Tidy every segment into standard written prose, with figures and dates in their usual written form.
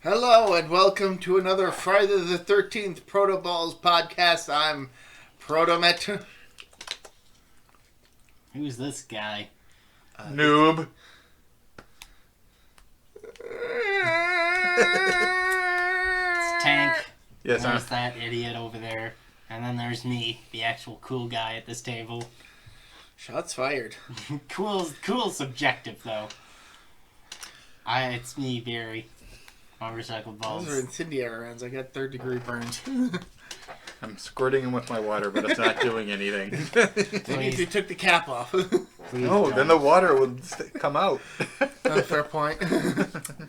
Hello and welcome to another Friday the 13th ProtoBalls podcast. I'm ProtoMet. Who's this guy? Noob. It's Tank. Yes, There's that idiot over there. And then there's me, the actual cool guy at this table. Shots fired. Cool subjective, though. It's me, Barry. Motorcycle balls. Those are incendiary rounds. I got third degree burns. I'm squirting him with my water, but it's not doing anything. Maybe if you took the cap off. No, then the water would come out. Fair point.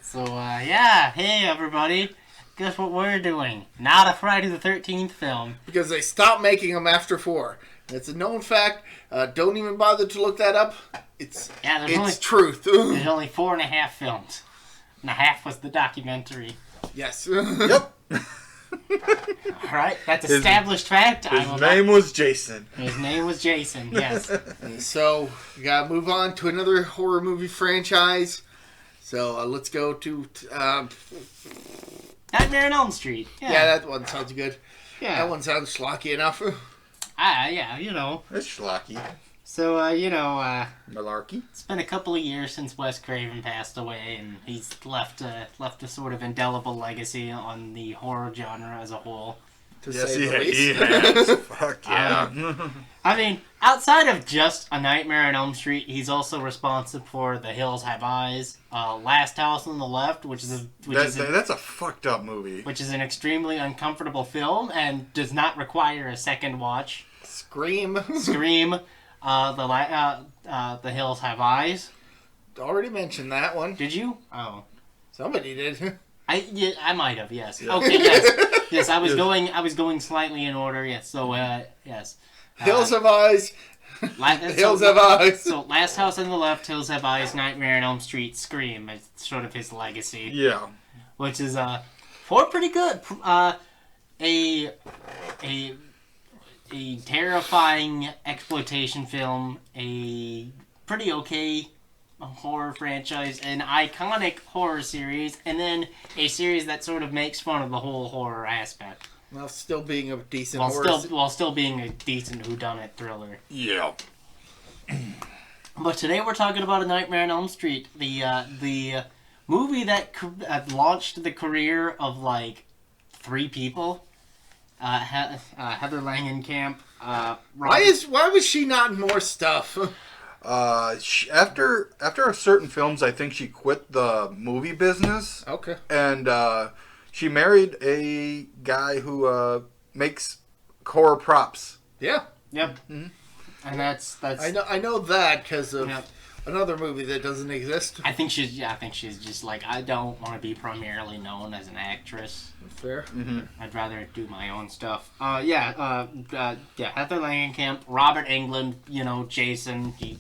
So, hey everybody. Guess what we're doing? Not a Friday the 13th film. Because they stopped making them after 4. It's a known fact. Don't even bother to look that up. It's truth. There's only 4.5 films. And a half was the documentary. Yes. Yep. Alright, that's established fact. His name was Jason. His name was Jason, yes. So, we gotta move on to another horror movie franchise. So, let's go to... Nightmare on Elm Street. Yeah, that one sounds good. Yeah. That one sounds schlocky enough. Yeah, you know. It's schlocky. So, Malarkey. it's been a couple of years since Wes Craven passed away, and he's left a sort of indelible legacy on the horror genre as a whole. Yes, he has. Fuck yeah. I mean, outside of just A Nightmare on Elm Street, he's also responsible for The Hills Have Eyes, Last House on the Left, That's a fucked up movie. which is an extremely uncomfortable film and does not require a second watch. Scream. The Hills Have Eyes. Already mentioned that one. Did you? Oh, Somebody did. I might have. Yes. Yeah. Okay. Yes. Yes. I was going slightly in order. Yes. So yes. Hills Have Eyes. Hills Have Eyes. So Last House on the Left, Hills Have Eyes, Nightmare on Elm Street, Scream. It's sort of his legacy. Yeah. Which is four pretty good. A terrifying exploitation film, a pretty okay horror franchise, an iconic horror series, and then a series that sort of makes fun of the whole horror aspect. While still being a decent While still being a decent whodunit thriller. Yeah. But today we're talking about A Nightmare on Elm Street, the movie that launched the career of like 3 people. Heather Langenkamp. Why was she not in more stuff? After certain films, I think she quit the movie business. Okay. And she married a guy who makes horror props. Yeah. Yep. Mm-hmm. And that's. I know that because of another movie that doesn't exist. I think she's just like, I don't want to be primarily known as an actress. Fair. Mm-hmm. I'd rather do my own stuff. Heather Langenkamp, Robert Englund, Jason. He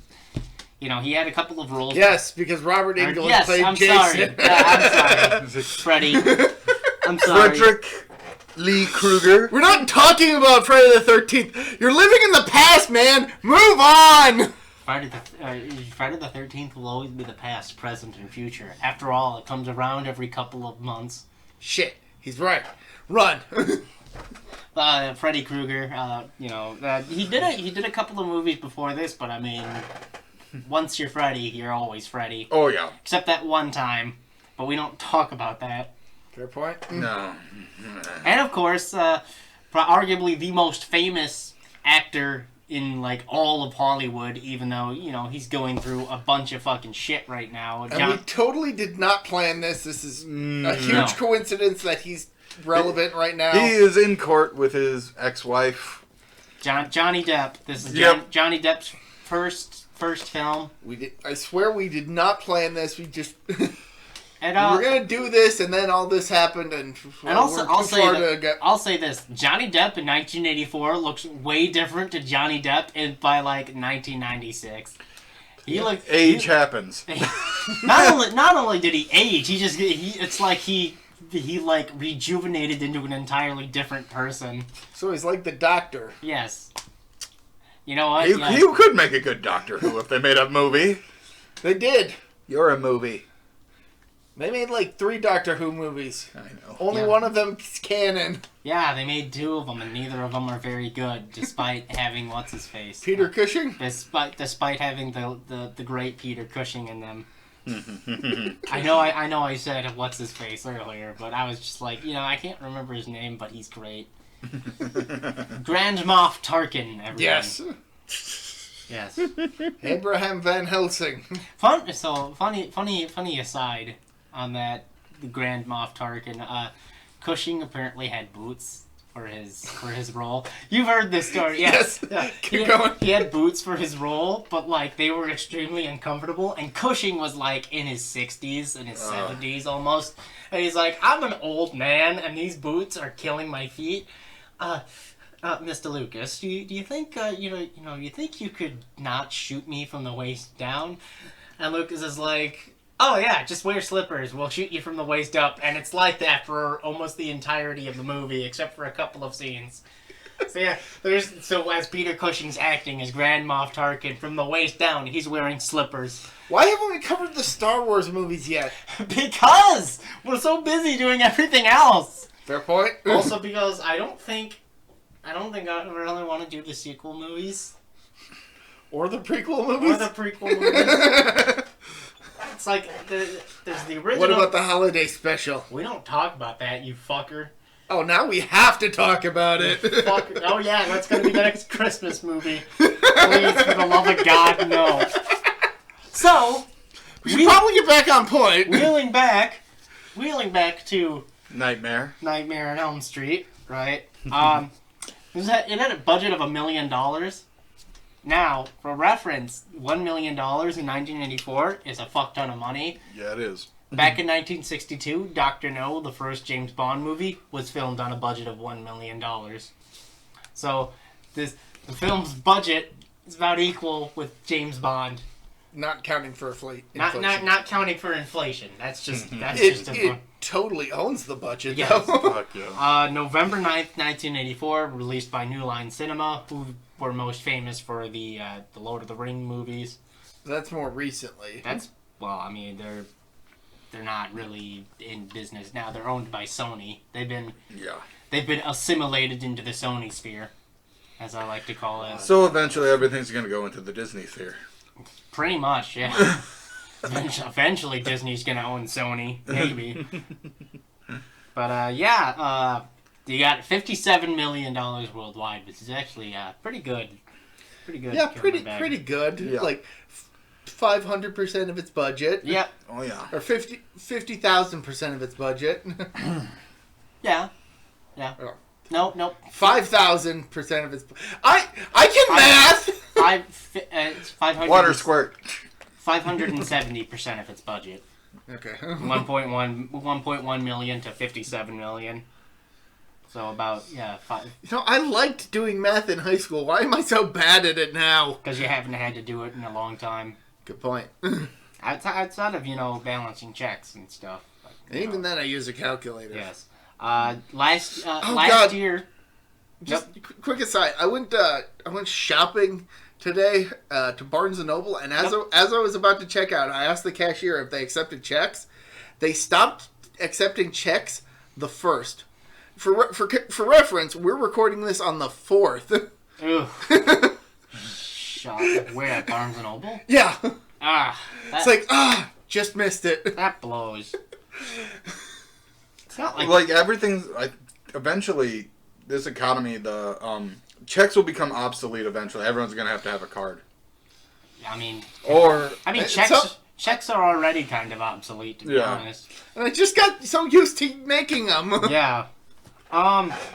had a couple of roles. Yes, because Robert Englund played I'm Jason. Sorry. I'm sorry. Freddy. I'm sorry. Frederick Lee Krueger. We're not talking about Friday the 13th. You're living in the past, man. Move on. Friday the 13th will always be the past, present, and future. After all, it comes around every couple of months. Shit. He's right. Run. Freddy Krueger, he did a couple of movies before this, but I mean, once you're Freddy, you're always Freddy. Oh, yeah. Except that one time, but we don't talk about that. Fair point. No. And of course, arguably the most famous actor in like all of Hollywood, even though he's going through a bunch of fucking shit right now. And we totally did not plan this. This is a huge coincidence that he's relevant right now. He is in court with his ex-wife. Johnny Depp. This is Johnny Depp's first film. I swear we did not plan this. We just and, we were gonna do this, and then all this happened, and also I'll say this: Johnny Depp in 1984 looks way different to Johnny Depp by like 1996. Age happens. Not only did he age, it's like he like rejuvenated into an entirely different person. So he's like the Doctor. Yes. You know what? You could make a good Doctor Who if they made a movie. They did. You're a movie. They made like 3 Doctor Who movies. I know. Only one of them is canon. Yeah, they made 2 of them, and neither of them are very good, despite having what's his face. Peter Cushing. Despite having the great Peter Cushing in them. I know I said what's his face earlier, but I was just like, I can't remember his name, but he's great. Grand Moff Tarkin, everyone. Yes. Yes. Abraham Van Helsing. Funny aside on that, the Grand Moff Tarkin. Cushing apparently had boots for his role. You've heard this story, yes. Keep going. He had boots for his role, but like they were extremely uncomfortable. And Cushing was like in his 60s and his 70s almost, and he's like, I'm an old man, and these boots are killing my feet. Mr. Lucas, do you think you think you could not shoot me from the waist down? And Lucas is like, oh yeah, just wear slippers. We'll shoot you from the waist up. And it's like that for almost the entirety of the movie, except for a couple of scenes. So yeah, so as Peter Cushing's acting as Grand Moff Tarkin, from the waist down, he's wearing slippers. Why haven't we covered the Star Wars movies yet? Because we're so busy doing everything else. Fair point. Also because I don't think I really want to do the sequel movies. Or the prequel movies? It's like, there's the original... What about the holiday special? We don't talk about that, you fucker. Oh, now we have to talk about it. Fucker. Oh yeah, that's going to be the next Christmas movie. Please, for the love of God, no. So... We should probably get back on point. Wheeling back to... Nightmare on Elm Street, right? It had a budget of $1 million. Now, for reference, $1 million in 1984 is a fuck ton of money. Yeah, it is. Back in 1962, Dr. No, the first James Bond movie, was filmed on a budget of $1 million. So, the film's budget is about equal with James Bond. Not counting for inflation. Not counting for inflation. That's just it totally owns the budget, yes. though. Fuck yeah. November 9th, 1984, released by New Line Cinema, who were most famous for the Lord of the Ring movies. That's more recently. They're not really in business now. They're owned by Sony. They've been assimilated into the Sony sphere, as I like to call it. So eventually everything's going to go into the Disney sphere. Pretty much, yeah. Eventually Disney's going to own Sony, maybe. But you got $57 million worldwide, which is actually pretty good. Pretty good. Yeah, pretty good. Yeah. Like 500% of its budget. Yep. Oh yeah. Or 50,000% of its budget. Yeah. Yeah. Oh. Nope. 5,000% of its. I can math. It's 500. Water squirt. 570% of its budget. Okay. 1.1 million to 57 million. So about 5. I liked doing math in high school. Why am I so bad at it now? Because you haven't had to do it in a long time. Good point. Outside of balancing checks and stuff. But, even then, I use a calculator. Yes. Last year. Just quick aside. I went shopping today to Barnes and Noble, and as I was about to check out, I asked the cashier if they accepted checks. They stopped accepting checks the 1st. For reference, we're recording this on the 4th. Ugh. Shop where at Barnes and Noble? Yeah. It's like just missed it. That blows. It's not like everything's like eventually this economy the checks will become obsolete eventually. Everyone's gonna have a card. Checks are already kind of obsolete, to be honest. And I just got so used to making them. Yeah.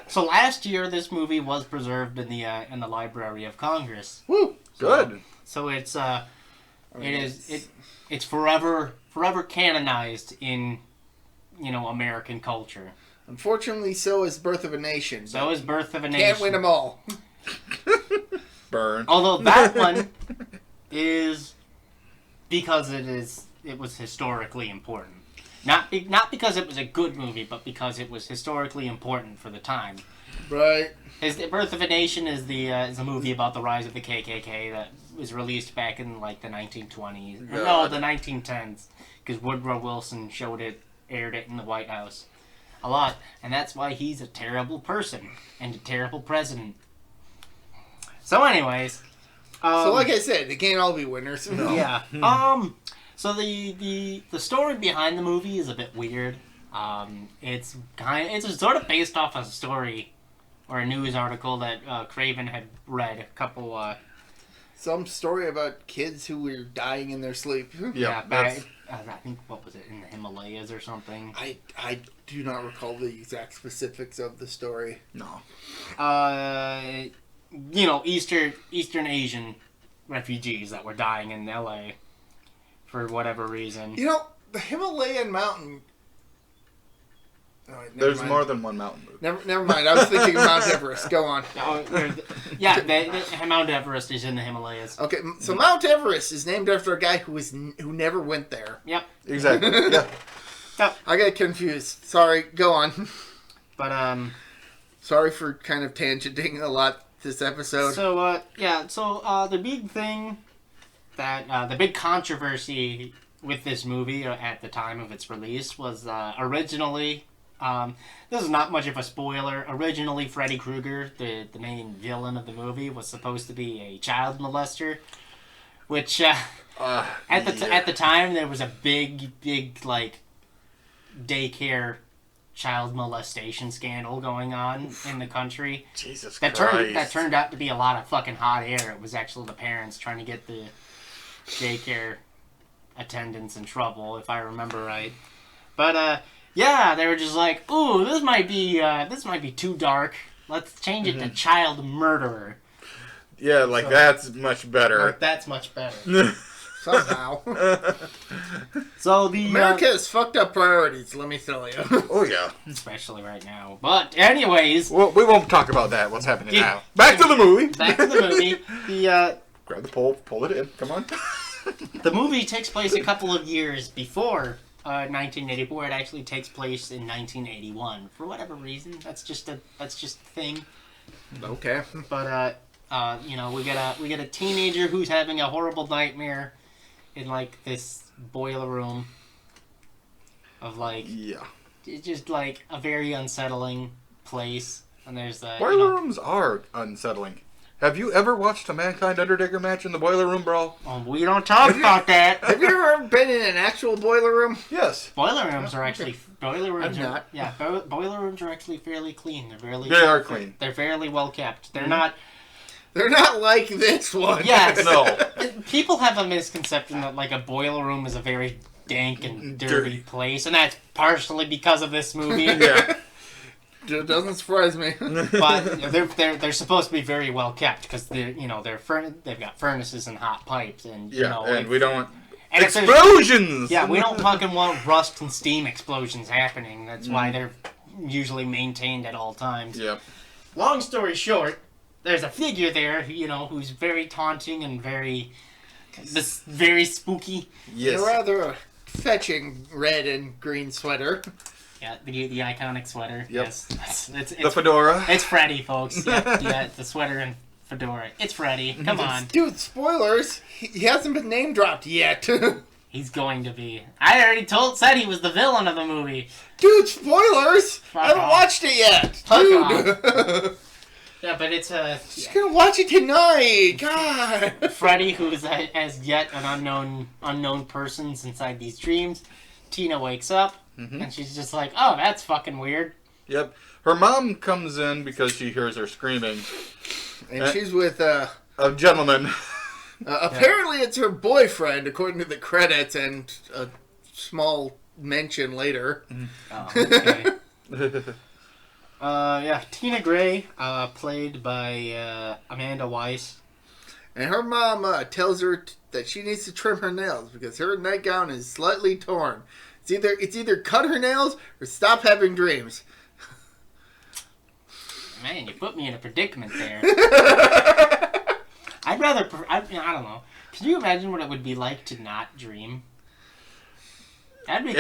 So last year, this movie was preserved in the Library of Congress. Woo! Good. So it's it's forever canonized in American culture. Unfortunately, so is Birth of a Nation. So is Birth of a Nation. Can't win them all. Burn. Although that one is because it was historically important. Not because it was a good movie, but because it was historically important for the time. Right. Birth of a Nation is a movie about the rise of the KKK that was released back in like the 1920s. No, the 1910s. because Woodrow Wilson aired it in the White House a lot, and that's why he's a terrible person and a terrible president. So, anyways, so like I said, they can't all be winners. No. yeah. So the story behind the movie is a bit weird. It's sort of based off a story or a news article that Craven had read a couple. Some story about kids who were dying in their sleep. Yeah, I think, what was it, in the Himalayas or something? I do not recall the exact specifics of the story. No. Eastern Asian refugees that were dying in LA for whatever reason. You know, the Himalayan mountain. Oh, There's mind. more than one mountain. Never mind. I was thinking of Mount Everest. Go on. Mount Everest is in the Himalayas. Okay, so Mount Everest is named after a guy who never went there. Yep. Exactly. Yeah. Yep. I got confused. Sorry. Go on. But Sorry for kind of tangenting a lot this episode. So the big thing that the big controversy with this movie at the time of its release was originally. This is not much of a spoiler. Originally, Freddy Krueger, the main villain of the movie, was supposed to be a child molester, which at the time there was a big like daycare child molestation scandal going on in the country. Jesus That Christ. turned out to be a lot of fucking hot air. It was actually the parents trying to get the daycare attendants in trouble, if I remember right. But yeah, they were just like, "Ooh, this might be too dark. Let's change it to child murderer." Yeah, like that's much better. That's much better. Somehow. So the America has fucked up priorities, let me tell you. Oh yeah. especially right now. But anyways, Well, we won't talk about that. What's happening now? Back to the movie. back to the movie. Grab the pole, pull it in. Come on. The movie takes place a couple of years before 1984. It actually takes place in 1981 for whatever reason. That's just a thing. Okay. But we get a teenager who's having a horrible nightmare in like this boiler room of like Yeah. it's just like a very unsettling place. And there's Boiler rooms are unsettling. Have you ever watched a Mankind Undertaker match in the boiler room, bro? we don't talk about that. Have you ever been in an actual boiler room? Yes. Boiler rooms are actually I've not. boiler rooms are actually fairly clean. They are clean. They're fairly well kept. They're not. They're not like this one. Yes. No. People have a misconception that like a boiler room is a very dank and dirty place, and that's partially because of this movie. Yeah. It doesn't surprise me. But they're supposed to be very well kept because they've got furnaces and hot pipes and and we don't and if there's- explosions. Yeah, we don't fucking want rust and steam explosions happening. That's why they're usually maintained at all times. Yep. Long story short, there's a figure there, who's very taunting and very spooky. Yes. A rather fetching red and green sweater. Yeah, the iconic sweater. Yep. Yes, it's The fedora. It's Freddy, folks. Yeah, the sweater and fedora. It's Freddy. Come on. Dude, spoilers. He hasn't been name dropped yet. He's going to be. I already said he was the villain of the movie. Dude, spoilers. Fuck I haven't off. watched it yet. Fuck Dude. Yeah, but it's Just gonna watch it tonight. God. Freddy, who is as yet an unknown person inside these dreams. Tina wakes up, and she's just like, "Oh, that's fucking weird." Yep. Her mom comes in because she hears her screaming. And she's with A gentleman. apparently it's her boyfriend, according to the credits, and a small mention later. Oh, okay. Tina Gray, played by Amanda Weiss. And her mom tells her that she needs to trim her nails because her nightgown is slightly torn. It's either cut her nails or stop having dreams. Man, you put me in a predicament there. I don't know. Can you imagine what it would be like to not dream? That'd be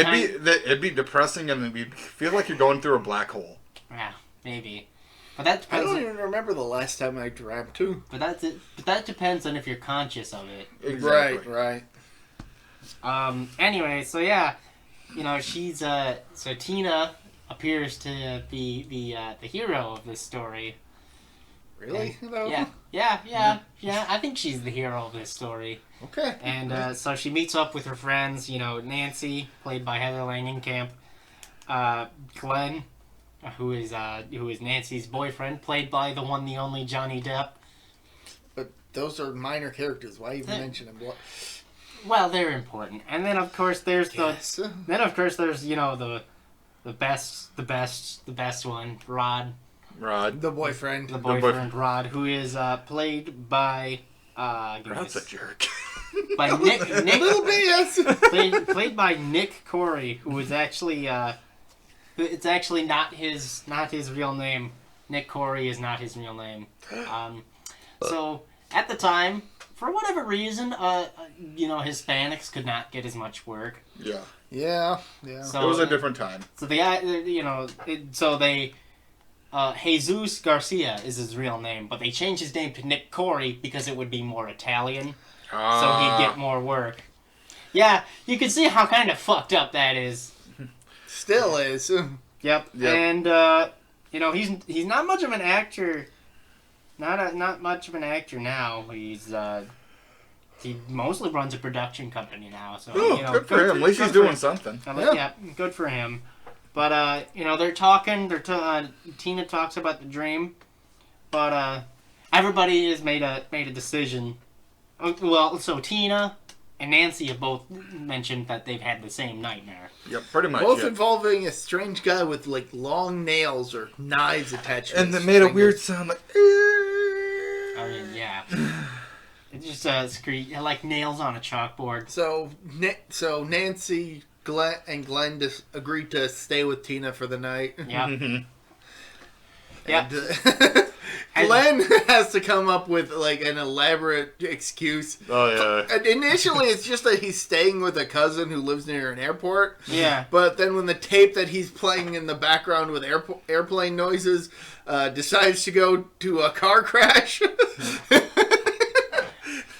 It'd be depressing, and you'd feel like you're going through a black hole. Yeah, maybe. But that I depends. don't even remember the last time I dreamt too. But that depends on if you're conscious of it. Exactly. Right. Anyway, so yeah, she's so Tina appears to be the hero of this story. Really? Yeah. I think she's the hero of this story. Okay. And so she meets up with her friends. Nancy, played by Heather Langenkamp. Glenn, who is Nancy's boyfriend, played by the one, the only Johnny Depp. But those are minor characters. Why even mention them? Well, they're important. And then of course there's the best one, Rod. The boyfriend. The boyfriend, Rod, who is played by Rod's a jerk. by Nick A little bit, yes. played by Nick Corey, who is actually it's actually not his real name. Nick Corey is not his real name. So at the time, for whatever reason, Hispanics could not get as much work. Yeah. Yeah. So, it was a different time. So Jesus Garcia is his real name, but they changed his name to Nick Corey because it would be more Italian, so he'd get more work. Yeah, you can see how kind of fucked up that is. Still is. Yep. And he's not much of an actor. Not much of an actor now. He mostly runs a production company now. So good for him. At least he's doing something. Yeah, good for him. But they're talking. Tina talks about the dream, but everybody has made a decision. Well, so Tina and Nancy have both mentioned that they've had the same nightmare. Yep, pretty much. Both involving a strange guy with like long nails or knives attached. And they made a weird sound like. I mean, yeah. It just like nails on a chalkboard. So Nancy, Glenn just agreed to stay with Tina for the night. Yeah. Yeah. Glenn has to come up with like an elaborate excuse. Oh yeah. And initially, it's just that he's staying with a cousin who lives near an airport. Yeah. But then when the tape that he's playing in the background with airplane noises decides to go to a car crash.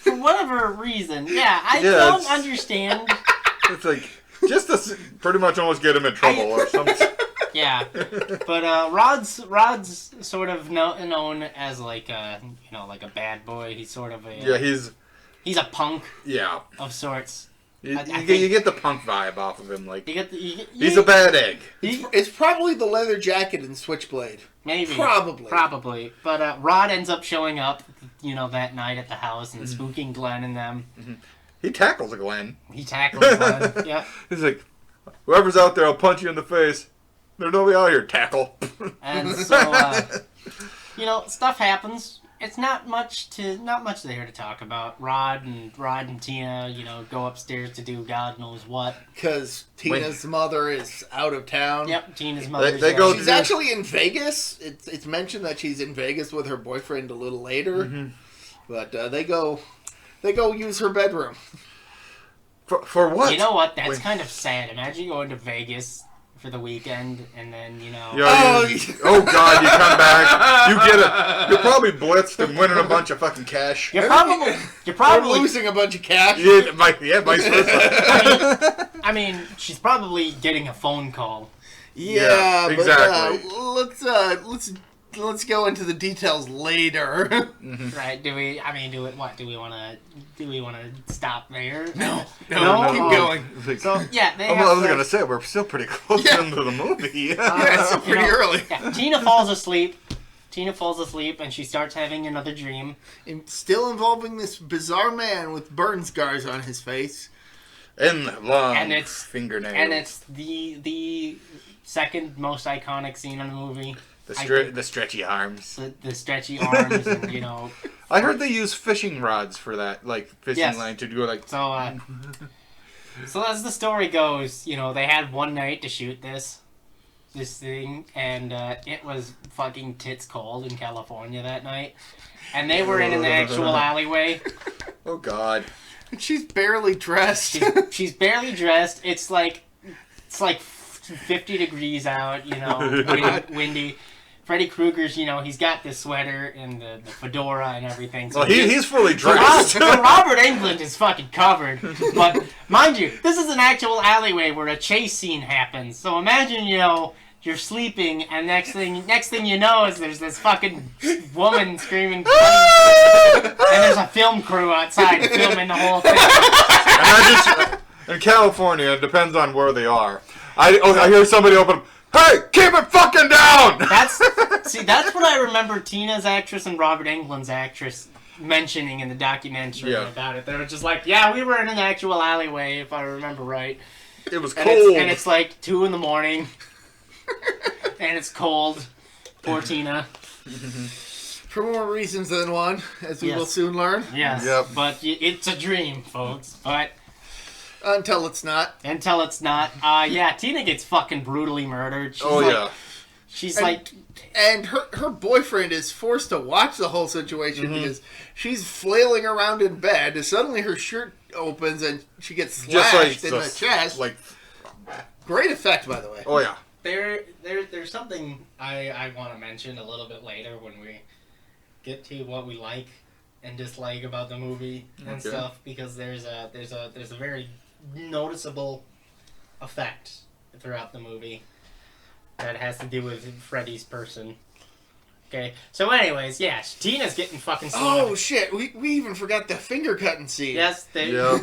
For whatever reason, I don't understand. It's like just to pretty much almost get him in trouble or something. Yeah, but Rod's sort of known as like a bad boy. He's sort of he's a punk. Yeah, of sorts. You get the punk vibe off of him. Like he's a bad egg. It's probably the leather jacket and Switchblade. Maybe probably. But Rod ends up showing up, that night at the house and spooking Glenn and them. Mm-hmm. He tackles Glenn. Yeah. He's like, whoever's out there, I'll punch you in the face. There's nobody out here, tackle. And so, stuff happens. It's not much there to talk about. Rod and Tina, go upstairs to do God knows what. Because Tina's mother is out of town. Yep, Tina's mother. She's actually in Vegas. It's mentioned that she's in Vegas with her boyfriend a little later. Mm-hmm. But they go use her bedroom. For what? You know what? That's kind of sad. Imagine going to Vegas for the weekend, and then oh god, you come back, you're probably blitzed and winning a bunch of fucking cash. You're probably losing a bunch of cash. Yeah, vice versa. I mean, she's probably getting a phone call. Yeah, exactly. But, let's go into the details later. Mm-hmm. Right? Do we want to stop there? No, keep going. So yeah, I was gonna say we're still pretty close into the movie. It's still pretty early. Yeah, Tina falls asleep, and she starts having another dream. Still involving this bizarre man with burn scars on his face. And long fingernails. And it's the second most iconic scene in the movie. The stretchy arms. The stretchy arms, and I heard they use fishing rods for that, like fishing line to do like. So, so as the story goes, they had one night to shoot this thing, and it was fucking tits cold in California that night, and they were in an actual alleyway. Oh God. She's barely dressed. She's barely dressed. It's like 50 degrees out, windy. Freddy Krueger's, he's got the sweater and the fedora and everything. So Well, he's fully dressed. Robert Englund is fucking covered. But mind you, this is an actual alleyway where a chase scene happens. So imagine, you're sleeping, and next thing you know is there's this fucking woman screaming, and there's a film crew outside filming the whole thing. And in California, it depends on where they are. I hear somebody open. Hey, keep it fucking down! That's what I remember Tina's actress and Robert Englund's actress mentioning in the documentary about it. They were just like, yeah, we were in an actual alleyway, if I remember right. It was cold. And it's like 2 in the morning. And it's cold. Poor Tina. For more reasons than one, as we will soon learn. Yes, yep. But it's a dream, folks. But... Until it's not. Yeah, Tina gets fucking brutally murdered. She's And her boyfriend is forced to watch the whole situation because she's flailing around in bed. And suddenly her shirt opens and she gets slashed in the chest. Great effect, by the way. Oh, yeah. There's something I want to mention a little bit later when we get to what we like and dislike about the movie and stuff, because there's a very noticeable effect throughout the movie that has to do with Freddy's person. Okay, so anyways, Tina's getting fucking slaughtered. Oh shit, we even forgot the finger cutting scene. Yes, to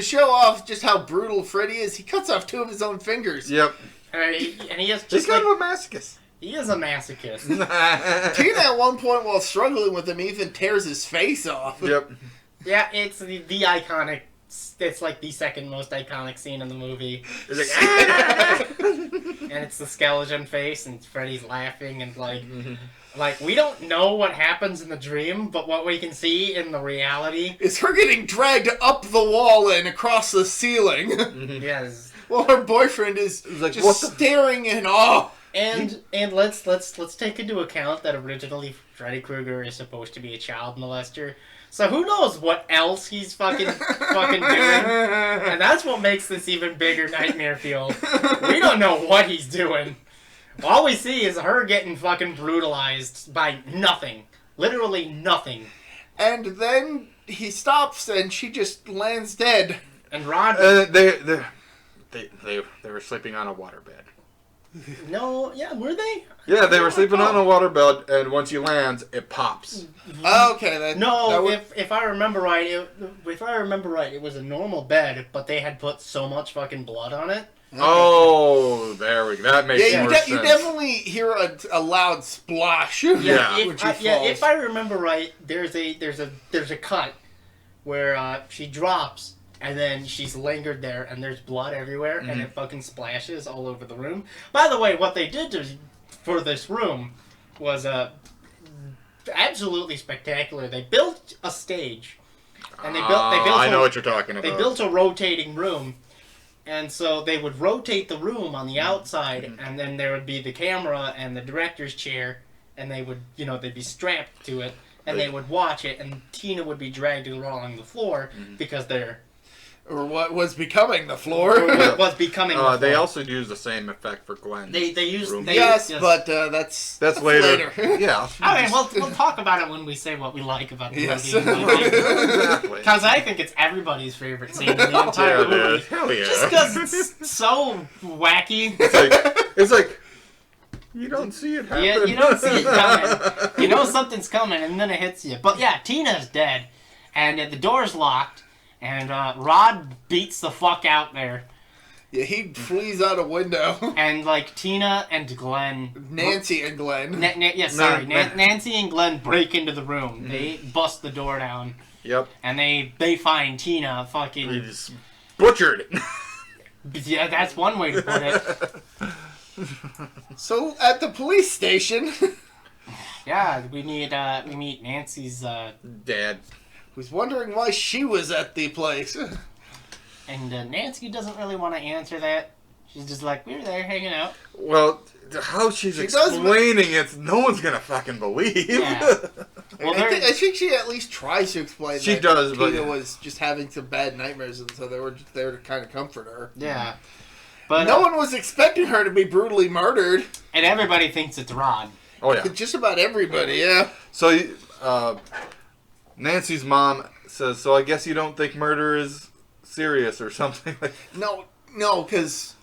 show off just how brutal Freddy is, he cuts off 2 of his own fingers. Yep. And he is just He's kind of a masochist. He is a masochist. Tina at one point, while struggling with him, even tears his face off. Yep. Yeah, it's the iconic. It's like the second most iconic scene in the movie. It's like, and it's the skeleton face, and Freddy's laughing, and like we don't know what happens in the dream, but what we can see in the reality is her getting dragged up the wall and across the ceiling. Yes. While her boyfriend is just staring in awe. And let's take into account that originally Freddy Krueger is supposed to be a child molester. So who knows what else he's fucking doing? And that's what makes this even bigger nightmare feel. We don't know what he's doing. All we see is her getting fucking brutalized by nothing. Literally nothing. And then he stops and she just lands dead. And Rod... they were sleeping on a waterbed. No, were they? Yeah, they were sleeping on a waterbed, and once he lands, it pops. Okay, if I remember right, it was a normal bed, but they had put so much fucking blood on it. Oh, there we go. That makes more sense. You definitely hear a loud splash. If I remember right, there's a cut where she drops. And then she's lingered there, and there's blood everywhere, and it fucking splashes all over the room. By the way, what they did for this room was absolutely spectacular. They built a stage, and they built. I know what you're talking about. They built a rotating room, and so they would rotate the room on the outside, and then there would be the camera and the director's chair, and they would, they'd be strapped to it, and they would watch it, and Tina would be dragged along the floor because they're. Or what was becoming the floor. They also use the same effect for Glenn. They use... But that's later. Yeah. I mean, we'll talk about it when we say what we like about the movie. Exactly. Because I think it's everybody's favorite scene in the entire movie. Hell yeah. Just because it's so wacky. It's like... You don't see it happen. Yeah, you don't see it coming. You know something's coming, and then it hits you. But yeah, Tina's dead, and the door's locked. And Rod beats the fuck out there. Yeah, he flees out a window. And Tina and Glenn... Nancy and Glenn. Nancy and Glenn break into the room. They bust the door down. Yep. And they find Tina fucking... He's butchered. Yeah, that's one way to put it. So, at the police station... Yeah, we meet Nancy's... Dad. Was wondering why she was at the place. And Nancy doesn't really want to answer that. She's just like, we were there hanging out. Well, how she's explaining it, no one's going to fucking believe. Yeah. Well, I think she at least tries to explain she that does, Tina was just having some bad nightmares, and so they were just there to kind of comfort her. Yeah. But no one was expecting her to be brutally murdered. and everybody thinks it's Rod. Oh yeah. Just about everybody, yeah. So Nancy's mom says, "So I guess you don't think murder is serious or something like." No, because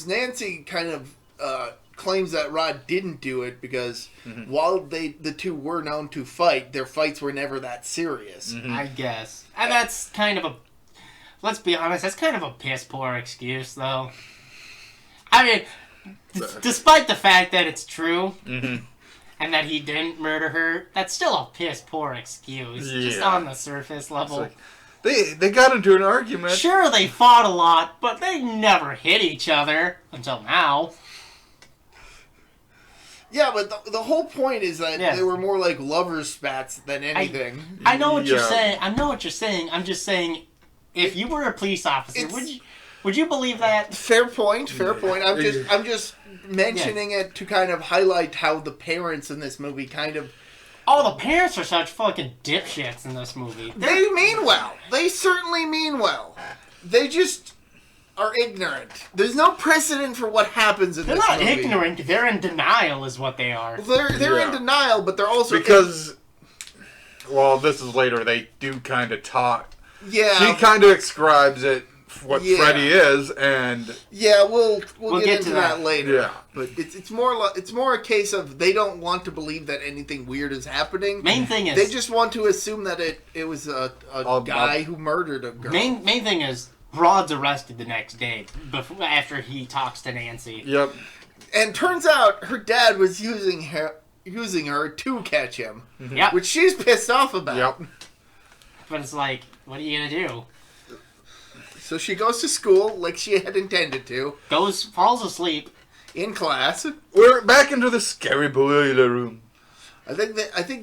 Nancy kind of claims that Rod didn't do it because while the two were known to fight, their fights were never that serious. I guess. And that's kind of a... Let's be honest, that's kind of a piss-poor excuse, though. I mean, despite the fact that it's true, and that he didn't murder her, that's still a piss-poor excuse, just on the surface level. Like, they got into an argument. Sure, they fought a lot, but they never hit each other, until now. Yeah, but the whole point is that they were more like lovers' spats than anything. I know what you're saying. I know what you're saying. I'm just saying, if you were a police officer, would you believe that? Fair point. I'm just mentioning it to kind of highlight how the parents in this movie kind of... Oh, the parents are such fucking dipshits in this movie. They mean well. They certainly mean well. They just are ignorant. There's no precedent for what happens in this movie. They're not ignorant. They're in denial is what they are. They're in denial, but they're also... Because, well, this is later, they do kind of talk. Yeah. She kind of describes it, what Freddy is, and... Yeah, we'll get into that later. Yeah. But it's more a case of they don't want to believe that anything weird is happening. Main thing is... They just want to assume that it was a guy who murdered a girl. Main thing is... Rod's arrested the next day after he talks to Nancy. Yep. And turns out her dad was using her to catch him. Yep. Which she's pissed off about. Yep. But it's like, what are you gonna do? So she goes to school like she had intended to. Falls asleep. In class. We're back into the scary boiler room. I think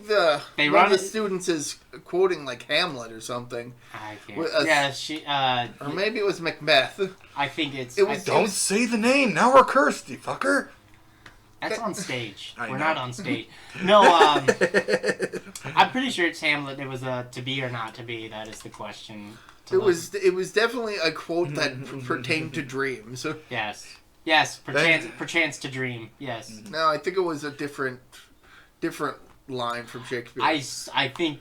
one of the students is quoting like Hamlet or something. I can't. Or maybe it was Macbeth. I think it's... Don't say the name. Now we're cursed, you fucker. That's on stage. We're not on stage. No, I'm pretty sure it's Hamlet. It was a to be or not to be. That is the question. It was definitely a quote that pertained to dreams. Yes. Perchance to dream. Yes. No, I think it was a different line from Shakespeare. I think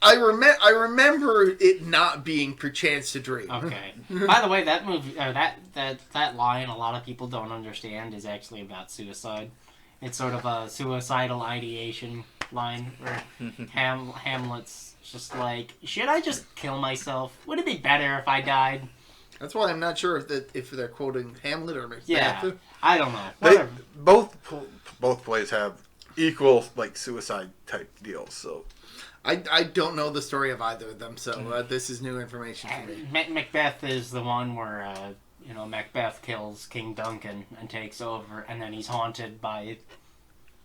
I remember it not being perchance to dream. Okay. By the way, that movie that line a lot of people don't understand is actually about suicide. It's sort of a suicidal ideation line where Hamlet's just like, should I just kill myself? Would it be better if I died? That's why I'm not sure if they're quoting Hamlet or Macbeth. Yeah, I don't know. Both plays have equal like suicide type deals. So I don't know the story of either of them. So this is new information for me. Macbeth is the one where Macbeth kills King Duncan and takes over, and then he's haunted by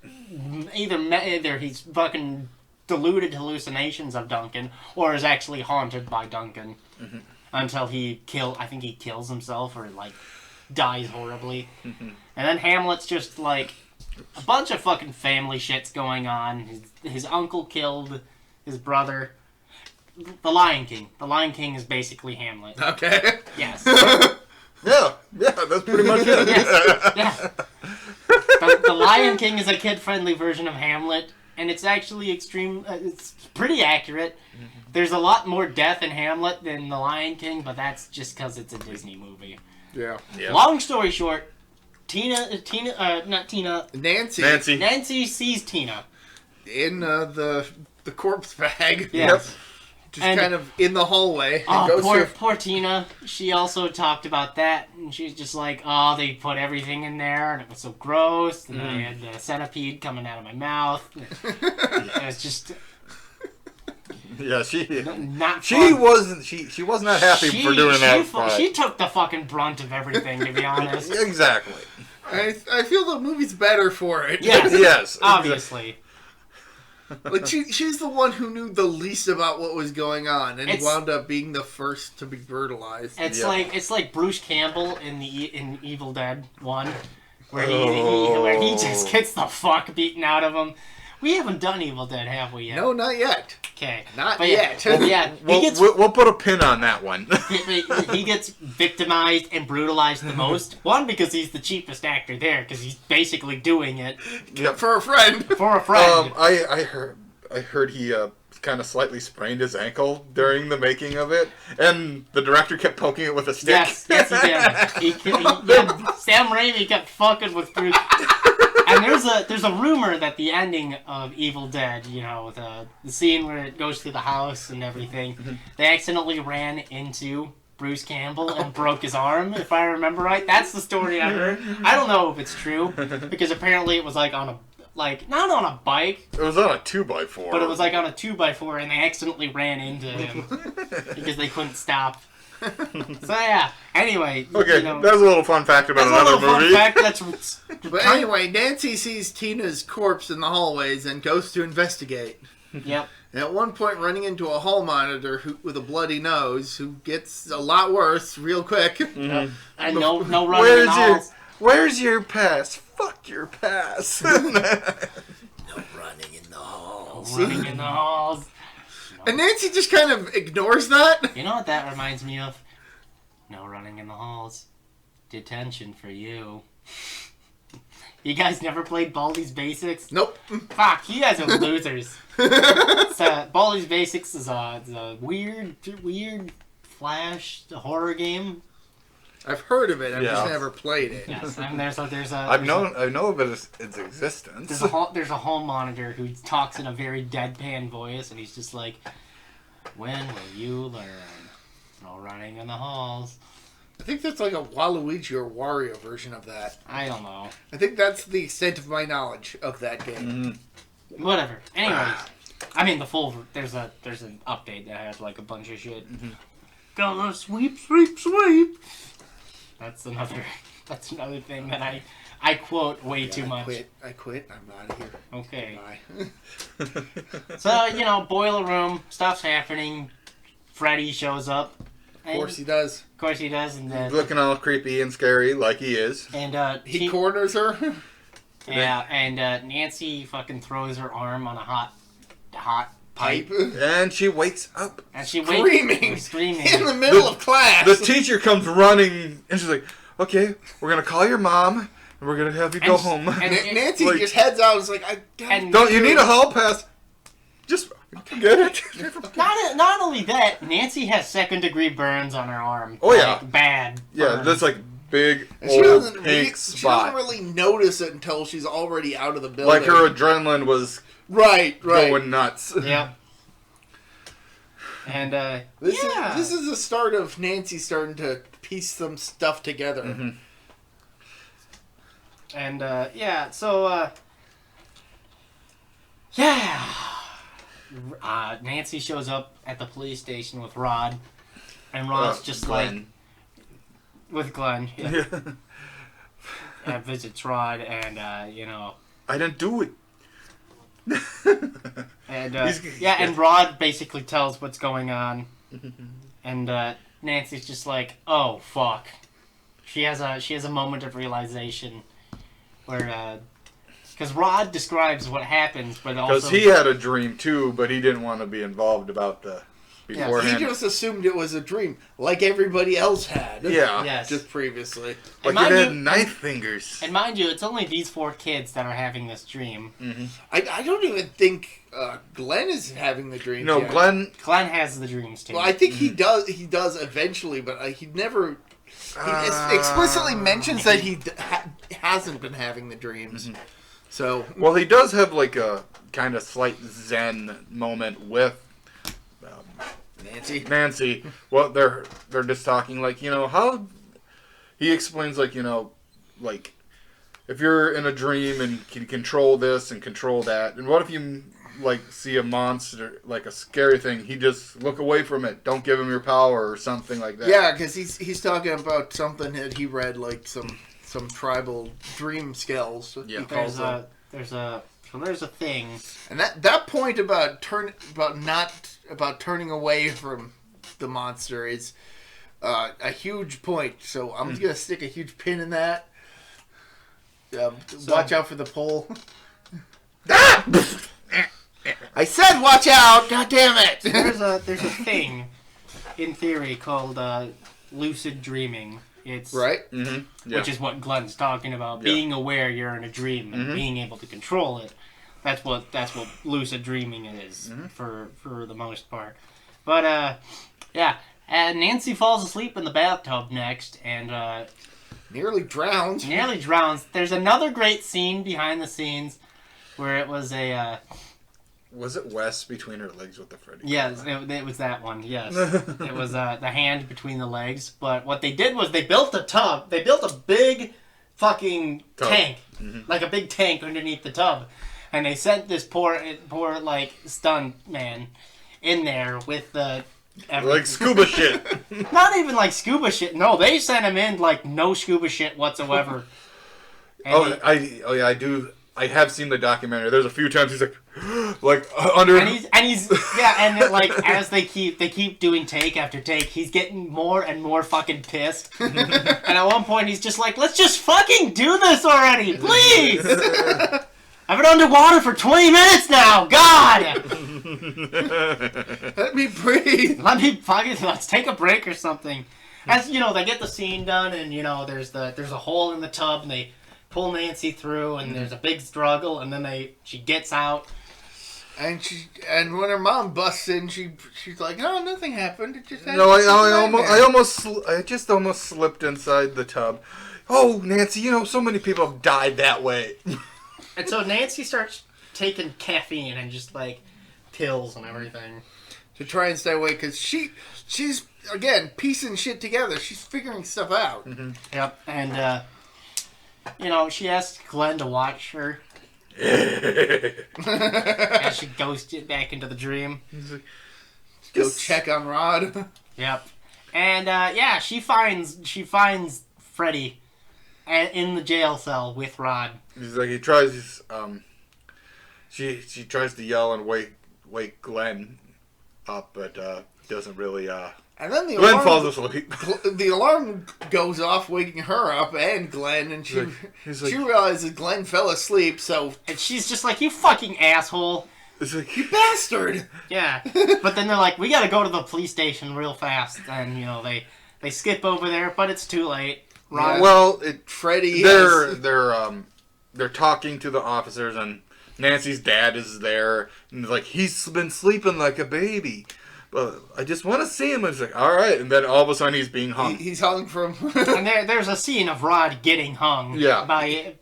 either he's fucking deluded hallucinations of Duncan, or is actually haunted by Duncan until he kills himself or like dies horribly. And then Hamlet's just like a bunch of fucking family shit's going on. His uncle killed his brother. The Lion King. The Lion King is basically Hamlet. Okay. Yes. yeah, that's pretty much it. Yes. Yeah. The Lion King is a kid-friendly version of Hamlet, and it's actually it's pretty accurate. There's a lot more death in Hamlet than The Lion King, but that's just because it's a Disney movie. Yeah. Long story short, Nancy sees Tina in the corpse bag. Yes. Just kind of in the hallway. Poor Tina. She also talked about that, and she's just like, oh, they put everything in there, and it was so gross, and I had the centipede coming out of my mouth. It was just... Yeah, she was not happy for doing that. She took the fucking brunt of everything, to be honest. Exactly. I feel the movie's better for it. Yes, obviously. Like she's the one who knew the least about what was going on, and wound up being the first to be brutalized. It's like Bruce Campbell in Evil Dead 1, where he just gets the fuck beaten out of him. We haven't done Evil Dead, have we yet? No, not yet. Okay. Not But yet. Yeah, We'll put a pin on that one. he gets victimized and brutalized the most. One, because he's the cheapest actor there, because he's basically doing it For a friend. for a friend. I heard he kind of slightly sprained his ankle during the making of it, and the director kept poking it with a stick. Yes, he did. Sam Raimi kept fucking with Bruce. And there's a rumor that the ending of Evil Dead, you know, the scene where it goes through the house and everything, they accidentally ran into Bruce Campbell and broke his arm, if I remember right. That's the story I heard. I don't know if it's true, because apparently it was like on a, like, not on a bike. It was on a 2x4. But it was like on a 2x4, and they accidentally ran into him because they couldn't stop. So yeah. Anyway. Okay, you know, that's a little fun fact about another movie. Fun fact. But anyway, Nancy sees Tina's corpse in the hallways and goes to investigate. Yep. And at one point, running into a hall monitor with a bloody nose, who gets a lot worse real quick. Mm-hmm. And no running in the halls. Where's your pass? Fuck your pass. No running in the halls. No running in the halls. And Nancy just kind of ignores that. You know what that reminds me of? No running in the halls. Detention for you. You guys never played Baldi's Basics? Nope. Fuck, you guys are losers. Baldi's Basics is a weird flash horror game. I've heard of it. I've just Yeah. never played it. Yes, and there's a I know of its existence. there's a hall monitor who talks in a very deadpan voice, and he's just like, "When will you learn? No running in the halls." I think that's like a Waluigi or Wario version of that. I don't know. I think that's the extent of my knowledge of that game. Mm-hmm. Whatever. Anyways, I mean the full. There's an update that has like a bunch of shit. Mm-hmm. Gonna sweep, sweep, sweep. That's another thing that I quote way too much. I quit. I'm out of here. Okay. Bye. So, you know, boiler room, stuff's happening. Freddy shows up. Of course he does. Of course he does. And Looking all creepy and scary like he is. And he corners her. Yeah, and Nancy fucking throws her arm on a hot pipe. And she wakes up. And she screaming screaming in the middle of class. The teacher comes running and she's like, "Okay, we're gonna call your mom and we're gonna have you go home." And Nancy like, just heads out. Is like, "Don't you need a hall pass? Just get it." Not only that, Nancy has second-degree burns on her arm. Oh, yeah. Like, bad. Yeah, burns. that's like big And she old doesn't pink spot. She doesn't really notice it until she's already out of the building. Like her adrenaline was right. going nuts. Yep. And this is the start of Nancy starting to piece some stuff together. Mm-hmm. And Nancy shows up at the police station with Rod, and Rod's just Glenn. like with Glenn. Yeah. Visits Rod, and you know. I didn't do it. And and Rod basically tells what's going on, and Nancy's just like, "Oh fuck." She has a moment of realization, where because Rod describes what happens, but also because he had a dream too, but he didn't want to be involved about the beforehand. He just assumed it was a dream, like everybody else had. Yeah. Yes. Just previously. Like mind it had you- knife fingers. And mind you, it's only these 4 kids that are having this dream. Mm-hmm. I don't even think Glenn is having the dream. No, yet. Glenn. Glenn has the dreams too. Well, I think he does. He does eventually, but he never. He explicitly mentions that he hasn't been having the dreams. Mm-hmm. So. Well, he does have like a kind of slight Zen moment with Nancy. Well, they're just talking like, you know, how he explains like, you know, like if you're in a dream and can control this and control that, and what if you like see a monster, like a scary thing, he just look away from it, don't give him your power or something like that. Yeah, because he's talking about something that he read, like some tribal dream skills. Yeah. He calls them. There's a thing. And that point about turning away from the monster is a huge point. So I'm gonna stick a huge pin in that. Watch out for the pole. I said watch out! God damn it! There's a thing, in theory, called lucid dreaming. It's Right? Mm-hmm. Yeah. which is what Glenn's talking about. Yeah. Being aware you're in a dream and being able to control it. That's what lucid dreaming is for the most part. But yeah, and Nancy falls asleep in the bathtub next, and Nearly drowned. nearly drowns. There's another great scene behind the scenes where it was a Was it Wes between her legs with the Freddy? yes, it was that one. Yes, it was the hand between the legs. But what they did was they built a tub. They built a big fucking tank, like a big tank underneath the tub, and they sent this poor like stunt man in there with the. Like scuba shit. Not even like scuba shit. No, they sent him in like no scuba shit whatsoever. And I do. I have seen the documentary. There's a few times he's like under. And he's yeah, and like as they keep doing take after take, he's getting more and more fucking pissed. And at one point, he's just like, "Let's just fucking do this already, please." I've been underwater for 20 minutes now. God, Let me breathe. let's take a break or something. As you know, they get the scene done, and you know, there's a hole in the tub, and they pull Nancy through, and there's a big struggle, and then she gets out. And when her mom busts in, she's like, "Oh, nothing happened. It just No, I just almost slipped inside the tub. Oh, Nancy, you know, so many people have died that way. And so Nancy starts taking caffeine and just like pills and everything to try and stay awake because she's again piecing shit together. She's figuring stuff out. Mm-hmm. Yep, and you know, she asks Glenn to watch her as she goes back into the dream. Go check on Rod. Yep, and yeah, she finds Freddy in the jail cell with Rod. He's like he tries. She tries to yell and wake Glenn up, but doesn't really. And then Glenn falls asleep. The alarm goes off, waking her up and Glenn, and she realizes Glenn fell asleep. So and she's just like, "You fucking asshole." It's like, you bastard. Yeah, but then they're like, "We gotta go to the police station real fast," and you know they skip over there, but it's too late. Yeah. Well, Freddy. They're talking to the officers, and Nancy's dad is there, and like he's been sleeping like a baby, but I just want to see him. And it's like, all right, and then all of a sudden he's being hung. He's hung from. And there's a scene of Rod getting hung. Yeah. By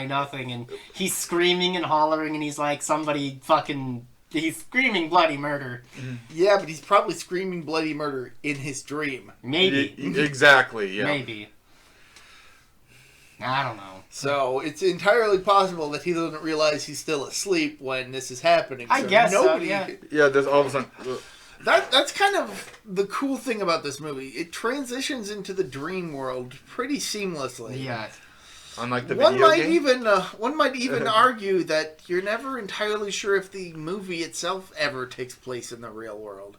nothing, and he's screaming and hollering, and he's like, he's screaming bloody murder. Yeah, but he's probably screaming bloody murder in his dream. Maybe. Exactly. Yeah. Maybe. I don't know. So it's entirely possible that he doesn't realize he's still asleep when this is happening. I so guess nobody. so, yeah. Yeah. There's all of a sudden. That's kind of the cool thing about this movie. It transitions into the dream world pretty seamlessly. Yeah. Unlike the video game. One might even argue that you're never entirely sure if the movie itself ever takes place in the real world.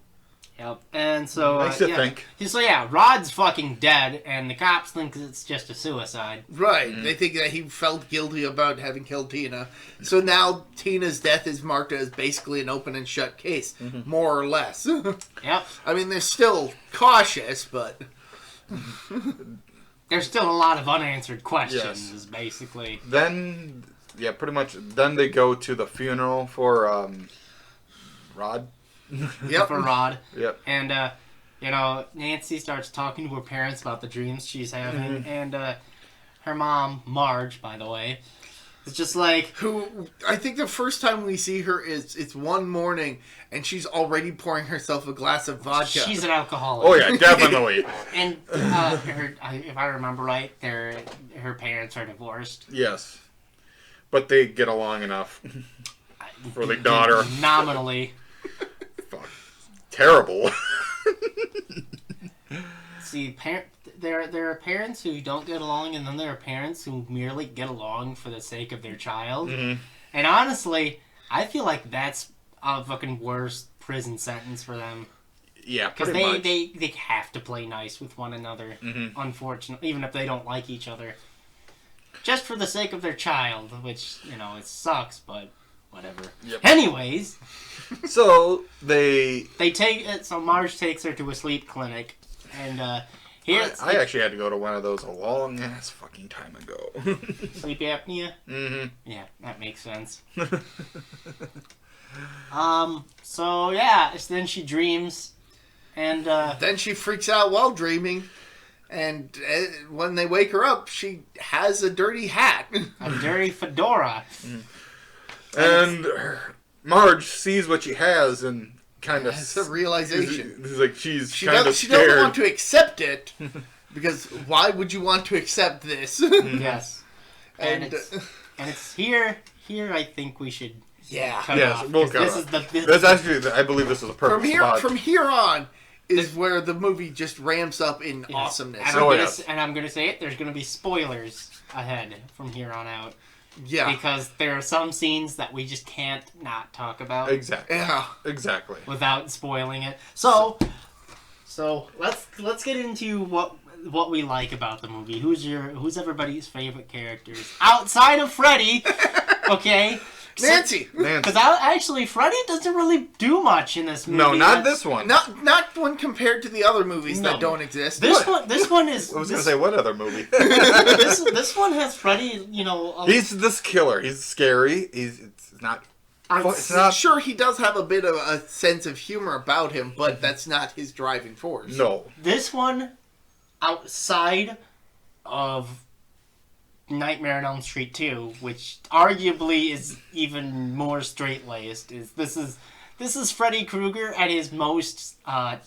Yep. And so Makes you think. So yeah, Rod's fucking dead, and the cops think it's just a suicide. Right. They think that he felt guilty about having killed Tina. So now Tina's death is marked as basically an open and shut case, more or less. Yep. I mean, they're still cautious, but There's still a lot of unanswered questions, Yes. basically. Then, yeah, pretty much. Then they go to the funeral for Rod. yep. For Rod. Yep. And, you know, Nancy starts talking to her parents about the dreams she's having. And her mom, Marge, by the way, is just like... Who, I think the first time we see her is it's one morning, and she's already pouring herself a glass of vodka. She's an alcoholic. Oh, yeah, definitely. And if I remember right, her parents are divorced. Yes. But they get along enough for the daughter. Nominally. Fuck. Terrible. See, there are parents who don't get along, and then there are parents who merely get along for the sake of their child. And honestly, I feel like that's a fucking worse prison sentence for them. Yeah, Because pretty much. they have to play nice with one another, unfortunately, even if they don't like each other. Just for the sake of their child, which, you know, it sucks, but... whatever. Yep. Anyways, So they take it. So Marge takes her to a sleep clinic, and I actually had to go to one of those a long ass fucking time ago. sleep apnea. Mm-hmm. Yeah, that makes sense. So yeah, then she dreams, and Then she freaks out while dreaming, and when they wake her up, she has a dirty hat. a dirty fedora. And Marge sees what she has and kind of It's a realization. It's like she's She kind of she scared. doesn't want to accept it, because why would you want to accept this? Yes, and it's here. Here, I think we should yeah. cut Yes, off. we'll 'Cause cut this off. is the That's actually, I believe this is a perfect spot. From here on is where the movie just ramps up in awesomeness. And I'm gonna say it. There's gonna be spoilers ahead from here on out. Yeah. Because there are some scenes that we just can't not talk about. Exactly. Yeah. Exactly. Without spoiling it. So let's get into what we like about the movie. Who's everybody's favorite characters outside of Freddy? Okay. Nancy. Because actually, Freddy doesn't really do much in this movie. No, not this one. Not when compared to the other movies that don't exist. This one is. I was going to say, what other movie? this one has Freddy. He's this killer. He's scary. It's not. It's not. Sure, he does have a bit of a sense of humor about him, but that's not his driving force. No. This one, outside of Nightmare on Elm Street 2, which arguably is even more straight-laced, this is Freddy Krueger at his most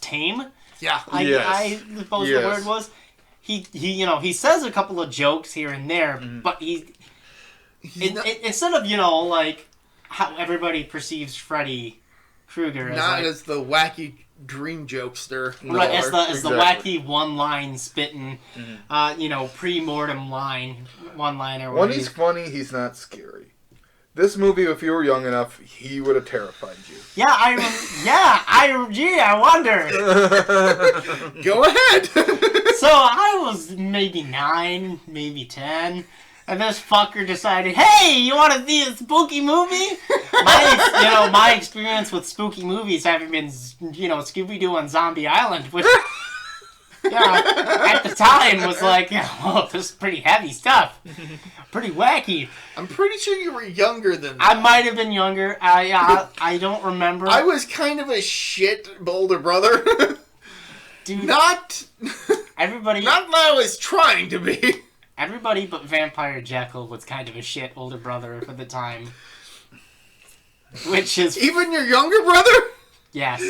tame. Yeah. I suppose the word was. He says a couple of jokes here and there, but instead of like how everybody perceives Freddy Krueger as not as the wacky dream jokester. Right, as the wacky one-line spitting, pre-mortem one-liner. When he's funny, he's not scary. This movie, if you were young enough, he would have terrified you. Yeah, I wonder. Go ahead. So I was maybe 9, maybe 10. And this fucker decided, hey, you want to see a spooky movie? My experience with spooky movies having been, Scooby-Doo on Zombie Island, which, at the time was like, this is pretty heavy stuff. Pretty wacky. I'm pretty sure you were younger than that. I might have been younger. I don't remember. I was kind of a shit older brother. Dude, not everybody. Not that I was trying to be. Everybody but Vampire Jekyll was kind of a shit older brother for the time. Which is... Even your younger brother? Yes.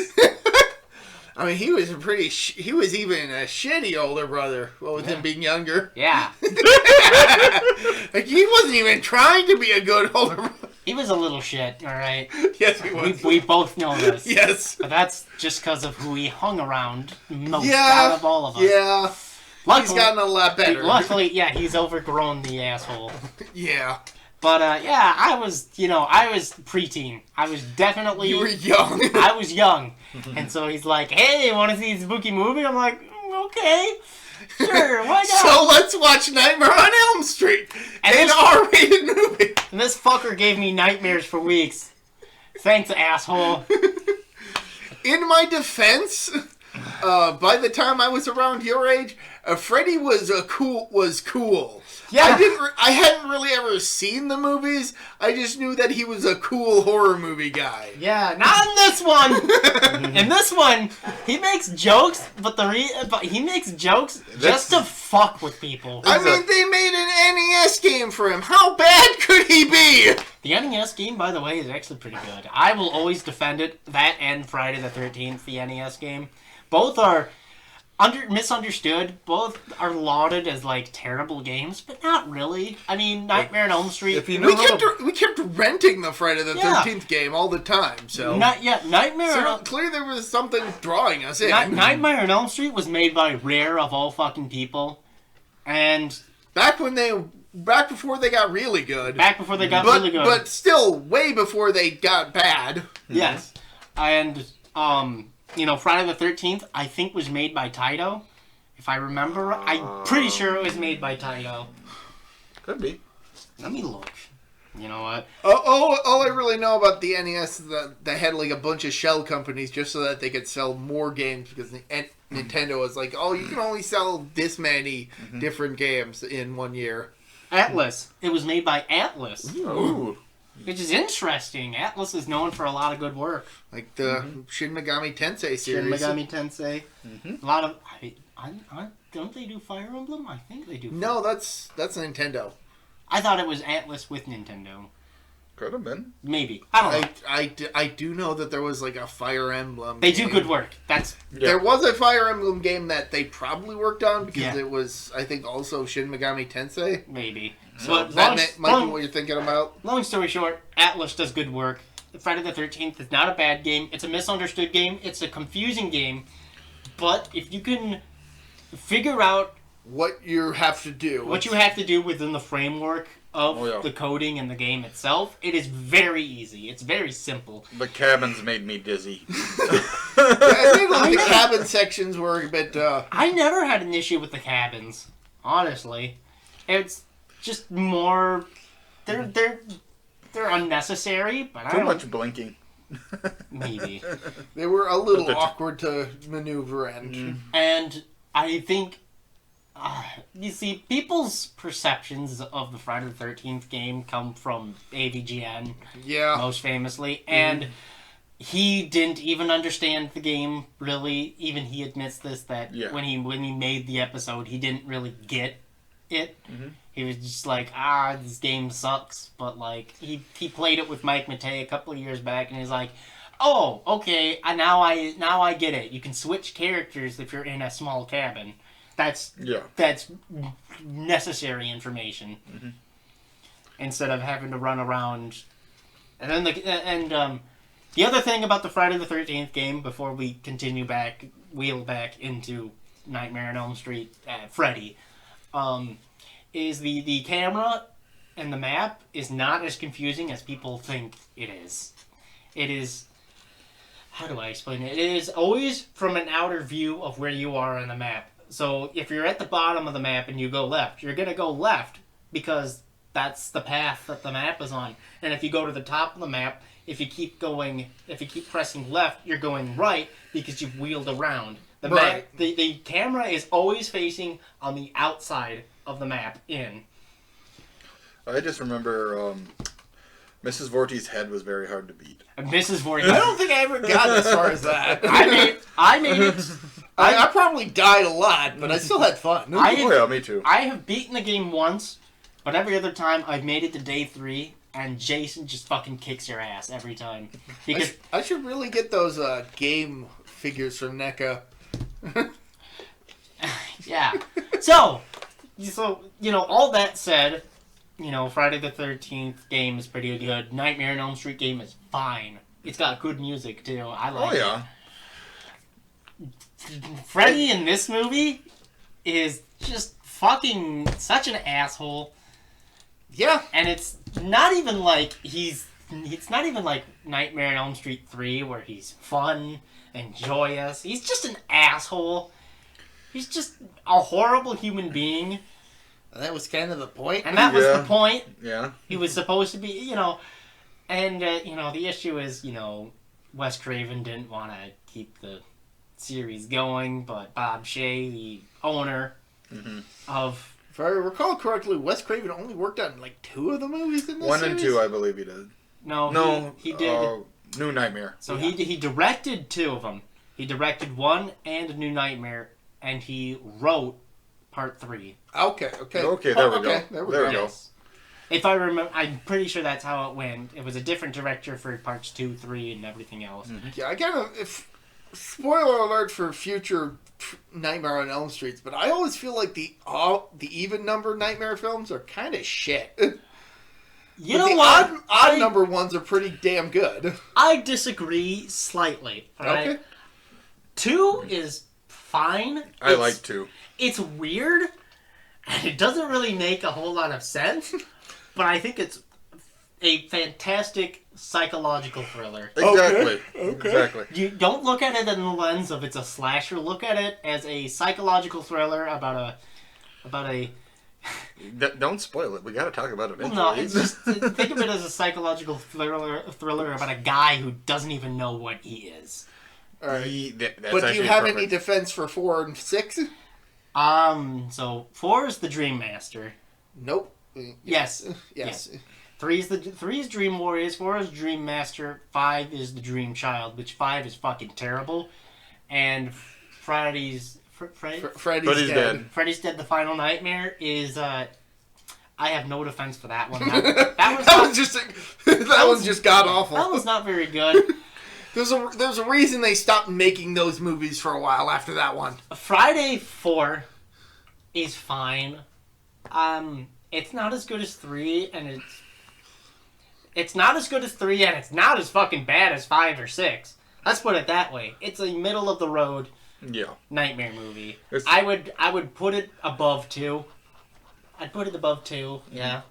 I mean, he was he was even a shitty older brother, with him being younger. Yeah. Like, he wasn't even trying to be a good older brother. He was a little shit, alright? Yes, he was. We both know this. Yes. But that's just because of who he hung around most out of all of us. Yeah. Luckily, he's gotten a lot better. Luckily, he's overgrown the asshole. Yeah. But, I was preteen. I was definitely... You were young. I was young. And so he's like, hey, want to see a spooky movie? I'm like, okay. Sure, why not? So let's watch Nightmare on Elm Street. An R-rated movie. And this fucker gave me nightmares for weeks. Thanks, asshole. In my defense... by the time I was around your age, Freddy was cool. Yeah. I hadn't really ever seen the movies. I just knew that he was a cool horror movie guy. Yeah, not in this one. In this one, he makes jokes, but he makes jokes just to fuck with people. I mean, they made an NES game for him. How bad could he be? The NES game, by the way, is actually pretty good. I will always defend it. That and Friday the 13th, the NES game. Both are misunderstood. Both are lauded as terrible games, but not really. I mean, Nightmare on Elm Street. We kept renting the Friday the 13th game all the time. So Nightmare. Clearly, there was something drawing us in. Nightmare on Elm Street was made by Rare of all fucking people, and back before they got really good. Really good, but still way before they got bad. Yes, and Friday the 13th, I think, was made by Taito. If I remember, I'm pretty sure it was made by Taito. Could be. Let me look. You know what? All I really know about the NES is that they had like a bunch of shell companies just so that they could sell more games because Nintendo was like, oh, you can only sell this many different games in 1 year. Atlas. It was made by Atlas. Ooh. Which is interesting. Atlas is known for a lot of good work. Like the Shin Megami Tensei series. Shin Megami Tensei. A lot of... don't they do Fire Emblem? I think they do. No, that's Nintendo. I thought it was Atlas with Nintendo. Could have been. Maybe. I don't know. I do know that there was like a Fire Emblem They game. do good work. There was a Fire Emblem game that they probably worked on because Yeah. it was, I think, also Shin Megami Tensei. Maybe. So that might be what you're thinking about. Long story short, Atlas does good work. Friday the 13th is not a bad game. It's a misunderstood game. It's a confusing game. But if you can figure out What you have to do. what you have to do within the framework of the coding and the game itself, it is very easy. It's very simple. The cabins made me dizzy. I think like the cabin sections were a bit... I never had an issue with the cabins, honestly. It's just more... They're unnecessary, but Too much blinking. Maybe. They were a little awkward to maneuver and... And I think... you see, people's perceptions of the Friday the 13th game come from AVGN, most famously, and he didn't even understand the game, really. Even he admits this, that when he made the episode, he didn't really get it. He was just like, this game sucks, but like, he played it with Mike Matei a couple of years back, and he's like, oh, okay, now I get it. You can switch characters if you're in a small cabin. That's necessary information. Instead of having to run around. And then the other thing about the Friday the 13th game, before we continue wheel back into Nightmare on Elm Street, Freddy, is the camera and the map is not as confusing as people think it is. It is... How do I explain it? It is always from an outer view of where you are on the map. So if you're at the bottom of the map and you go left, you're going to go left because that's the path that the map is on. And if you go to the top of the map, if you keep pressing left, you're going right because you've wheeled around. The camera is always facing on the outside of the map in. I just remember Mrs. Vorti's head was very hard to beat. Mrs. Vorti. I don't think I ever got as far as that. I made it. I probably died a lot, but I still had fun. Yeah, me too. I have beaten the game once, but every other time I've made it to day 3, and Jason just fucking kicks your ass every time. Because I should really get those game figures from NECA. yeah. So, all that said, Friday the 13th game is pretty good. Nightmare on Elm Street game is fine. It's got good music, too. I like it. Freddy in this movie is just fucking such an asshole. Yeah. And it's not even like it's not even like Nightmare on Elm Street 3 where he's fun and joyous. He's just an asshole. He's just a horrible human being. And that was kind of the point. And that was the point. Yeah. He was supposed to be, and, the issue is, Wes Craven didn't want to keep the series going, but Bob Shea, the owner of... If I recall correctly, Wes Craven only worked on, 2 of the movies in this 1 series? and 2, I believe he did. No, he did. New Nightmare. So he directed 2 of them. He directed 1 and New Nightmare, and he wrote part 3. Okay, there we go. There we go. Yes. If I remember, I'm pretty sure that's how it went. It was a different director for parts 2, 3, and everything else. Yeah, I kind of... Spoiler alert for future Nightmare on Elm Streets, but I always feel like the even number Nightmare films are kind of shit. You know what? Odd number ones are pretty damn good. I disagree slightly. Right? Okay. 2 is fine. I like 2. It's weird, and it doesn't really make a whole lot of sense, but I think it's a fantastic psychological thriller. Exactly. Okay. Exactly. You don't look at it in the lens of it's a slasher. Look at it as a psychological thriller about a Don't spoil it. We got to talk about it Well, eventually. no, it's just think of it as a psychological thriller about a guy who doesn't even know what he is. All right. That's But do you actually have perfect. any defense for 4 and 6? So 4 is the Dream Master. Nope. Yes. Yes. 3 is Dream Warriors. 4 is Dream Master. 5 is the Dream Child, which 5 is fucking terrible. And Freddy's Freddy's dead. Freddy's Dead. The Final Nightmare is. I have no defense for that one. That one's just god awful. That one's not very good. There's a reason they stopped making those movies for a while after that one. Friday 4 is fine. It's not as good as 3, and it's not as good as 3, and it's not as fucking bad as 5 or 6. Let's put it that way. It's a middle of the road nightmare movie. I would put it above 2. I'd put it above 2. Yeah.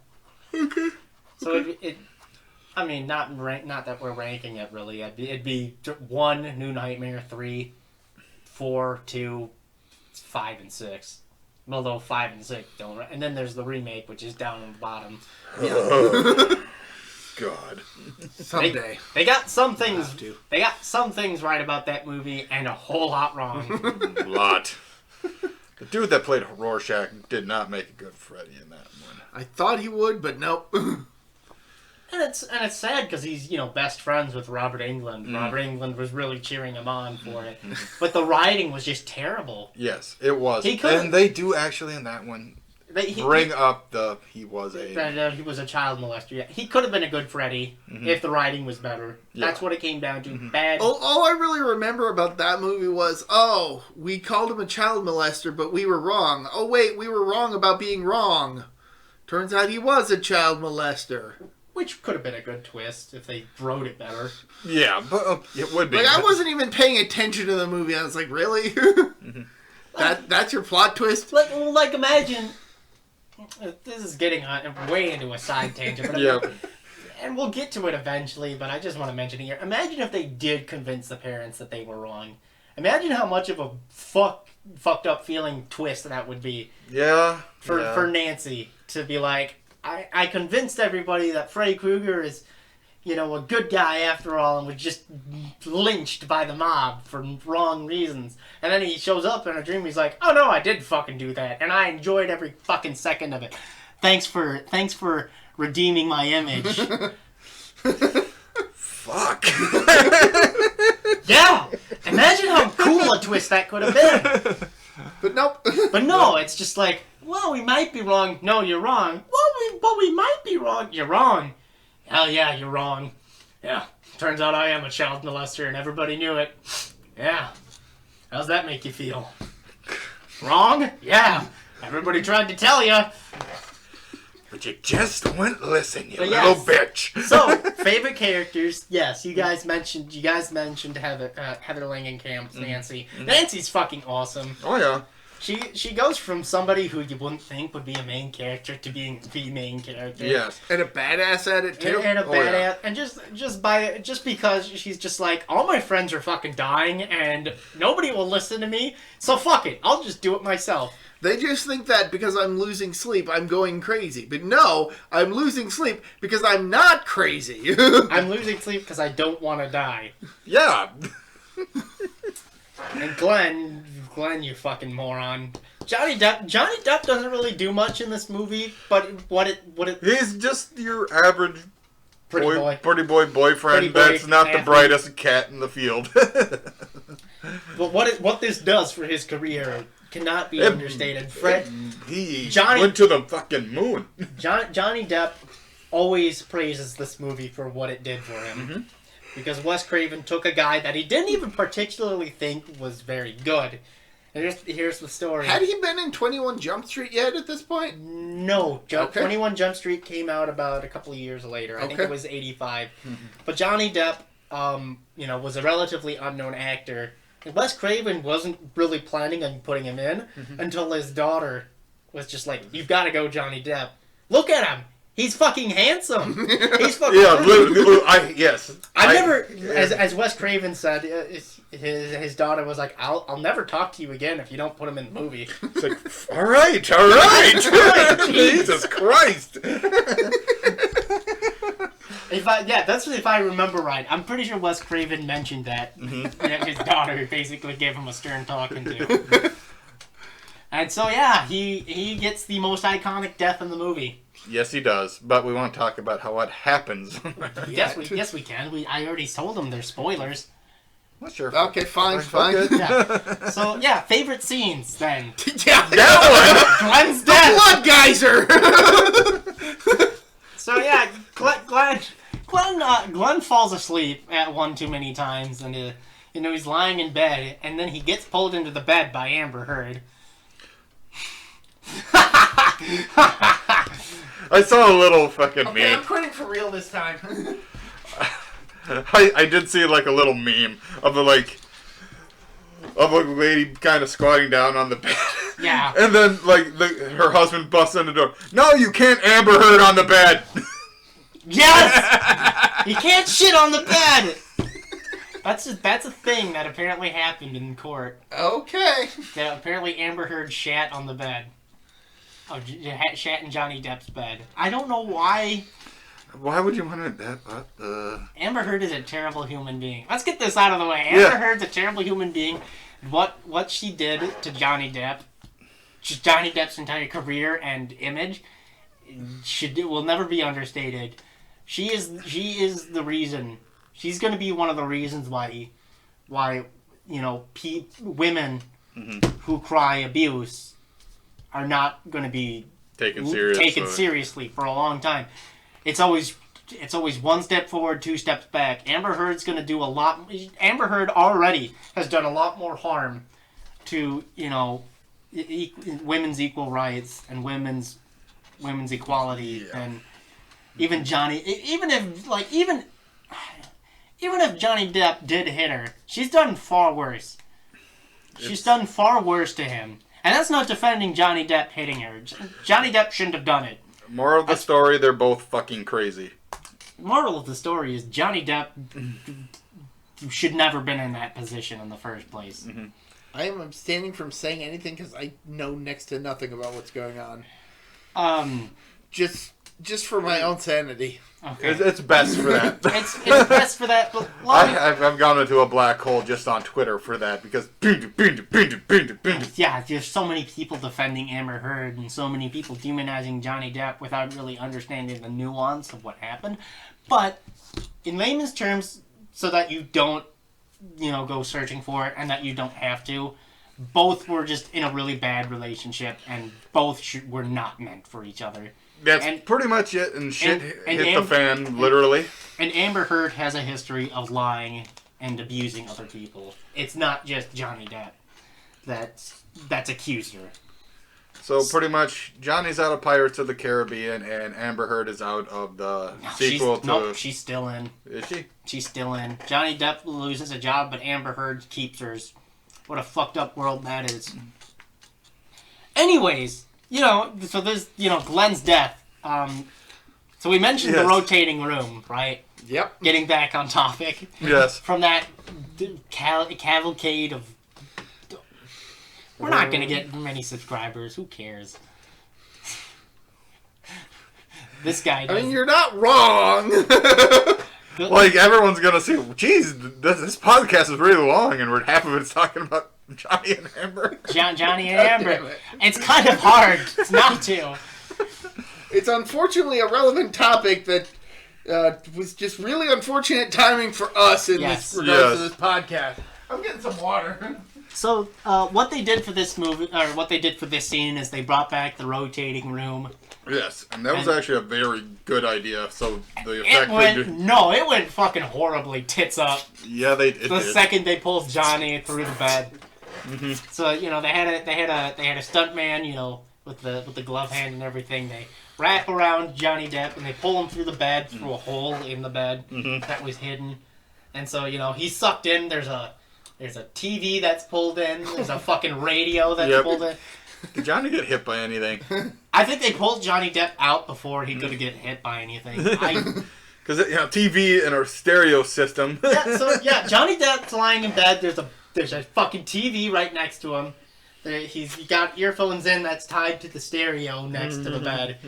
Okay. So it I mean, not that we're ranking it really. It'd be 1 New Nightmare, 3, 4, 2, 5, and 6. Although 5 and 6 don't. And then there's the remake, which is down on the bottom. Yeah. God. Someday. They got some things. They got some things right about that movie, and a whole lot wrong. A lot. The dude that played Rorschach did not make a good Freddy in that one. I thought he would, but nope. And it's sad because he's best friends with Robert Englund. Robert Englund was really cheering him on for it, but the writing was just terrible. Yes, it was. He could, and they do actually in that one bring up he was a child molester. Yeah. He could have been a good Freddy if the writing was better. Yeah. That's what it came down to. Bad. All I really remember about that movie was, we called him a child molester, but we were wrong. Oh wait, we were wrong about being wrong. Turns out he was a child molester. Which could have been a good twist if they wrote it better. Yeah, but it would be. I wasn't even paying attention to the movie. I was like, really? That's your plot twist? Like imagine. This is getting way into a side tangent, but and we'll get to it eventually. But I just want to mention it here. Imagine if they did convince the parents that they were wrong. Imagine how much of a fucked up feeling twist that would be. Yeah. For Nancy to be like, I convinced everybody that Freddy Krueger is, a good guy after all, and was just lynched by the mob for wrong reasons. And then he shows up in a dream. He's like, "Oh no, I did fucking do that, and I enjoyed every fucking second of it. Thanks for redeeming my image." Fuck. Yeah. Imagine how cool a twist that could have been. But nope. But no, it's just like, well, we might be wrong. No, you're wrong. Well, we might be wrong. You're wrong. Hell yeah, you're wrong. Yeah. Turns out I am a child molester and everybody knew it. Yeah. How's that make you feel? Wrong? Yeah. Everybody tried to tell you. But you just wouldn't listen, you little bitch. So, favorite characters. Yes, you guys mentioned Heather Langenkamp, Nancy. Nancy's fucking awesome. Oh yeah. She goes from somebody who you wouldn't think would be a main character to being the main character. Yes. And a badass at it too. And a badass, and just because she's just like, all my friends are fucking dying and nobody will listen to me, so fuck it, I'll just do it myself. They just think that because I'm losing sleep, I'm going crazy. But no, I'm losing sleep because I'm not crazy. I'm losing sleep because I don't want to die. Yeah. And Glenn, you fucking moron. Johnny Depp doesn't really do much in this movie, but what it He's just your average pretty boy boyfriend that's not the brightest cat in the field. But what this does for his career cannot be understated. He Johnny went to the fucking moon. Johnny Depp always praises this movie for what it did for him. Because Wes Craven took a guy that he didn't even particularly think was very good. And here's the story. Had he been in 21 Jump Street yet at this point? No. 21 Jump Street came out about a couple of years later. I think it was 85. But Johnny Depp, was a relatively unknown actor. And Wes Craven wasn't really planning on putting him in until his daughter was just like, "You've got to go, Johnny Depp. Look at him. He's fucking handsome. He's fucking yes. I've never, as Wes Craven said, his daughter was like, I'll never talk to you again if you don't put him in the movie. It's like, all right. Jesus Christ. That's if I remember right. I'm pretty sure Wes Craven mentioned that. That his daughter basically gave him a stern talking to. And so, yeah, he gets the most iconic death in the movie. Yes, he does. But we want to talk about what happens. Yes, we can. I already told them they're spoilers. Well, sure. Okay, fine. Yeah. So, yeah, favorite scenes then. Yeah, That one! Glenn's death! Blood geyser! So, yeah, Glenn falls asleep at one too many times, and he's lying in bed, and then he gets pulled into the bed by Amber Heard. I saw a little fucking Okay, meme. I'm quitting for real this time. I did see like a little meme of a lady kind of squatting down on the bed. Yeah. And then her husband busts in the door. No, you can't Amber Heard on the bed. Yes! You can't shit on the bed! That's a thing that apparently happened in court. Okay. That apparently Amber Heard shat on the bed. Oh, shat in Johnny Depp's bed. I don't know why. Why would you want to... Amber Heard is a terrible human being. Let's get this out of the way. Amber Heard's a terrible human being. What she did to Johnny Depp, Johnny Depp's entire career and image, will never be understated. She is the reason. She's going to be one of the reasons why women who cry abuse are not going to be taken seriously for a long time. It's always one step forward, two steps back. Amber Heard's going to do a lot. Amber Heard already has done a lot more harm to women's equal rights and women's equality than even Johnny. Even if Johnny Depp did hit her, she's done far worse. She's done far worse to him. And that's not defending Johnny Depp hitting her. Johnny Depp shouldn't have done it. Moral of the story, they're both fucking crazy. Moral of the story is Johnny Depp should never been in that position in the first place. Mm-hmm. I am abstaining from saying anything because I know next to nothing about what's going on. Just for my own sanity. Okay. It's best for that. It's best for that. But I've gone into a black hole just on Twitter for that because yeah, there's so many people defending Amber Heard and so many people demonizing Johnny Depp without really understanding the nuance of what happened. But in layman's terms, so that you don't, go searching for it and that you don't have to, both were just in a really bad relationship and both were not meant for each other. That's pretty much it, and shit hit the fan, literally. And Amber Heard has a history of lying and abusing other people. It's not just Johnny Depp that's accused her. So pretty much, Johnny's out of Pirates of the Caribbean, and Amber Heard is out of the sequel to... Nope, she's still in. Is she? She's still in. Johnny Depp loses a job, but Amber Heard keeps hers. What a fucked up world that is. Anyways... so there's, Glenn's death. So we mentioned the rotating room, right? Yep. Getting back on topic. Yes. From that cavalcade of... We're not going to get many subscribers. Who cares? This guy does. I mean, you're not wrong. Everyone's going to see, geez, this podcast is really long, and half of it's talking about Johnny and Amber. Johnny and Amber. It's kind of hard not to. It's unfortunately a relevant topic that was just really unfortunate timing for us in this regards to this podcast. I'm getting some water. So, what they did for this movie, or what they did for this scene, is they brought back the rotating room. Yes, and that was actually a very good idea. So the effect it went fucking horribly tits up. Yeah, the second they pulled Johnny through the bed. Mm-hmm. So they had a stunt man, with the glove hand and everything. They wrap around Johnny Depp and they pull him through the bed through a hole in the bed that was hidden. And so he's sucked in. There's a TV that's pulled in. There's a fucking radio that's pulled in. Did Johnny get hit by anything? I think they pulled Johnny Depp out before he could get hit by anything. Because TV and our stereo system. Johnny Depp's lying in bed. There's a fucking TV right next to him. He's got earphones in that's tied to the stereo next to the bed,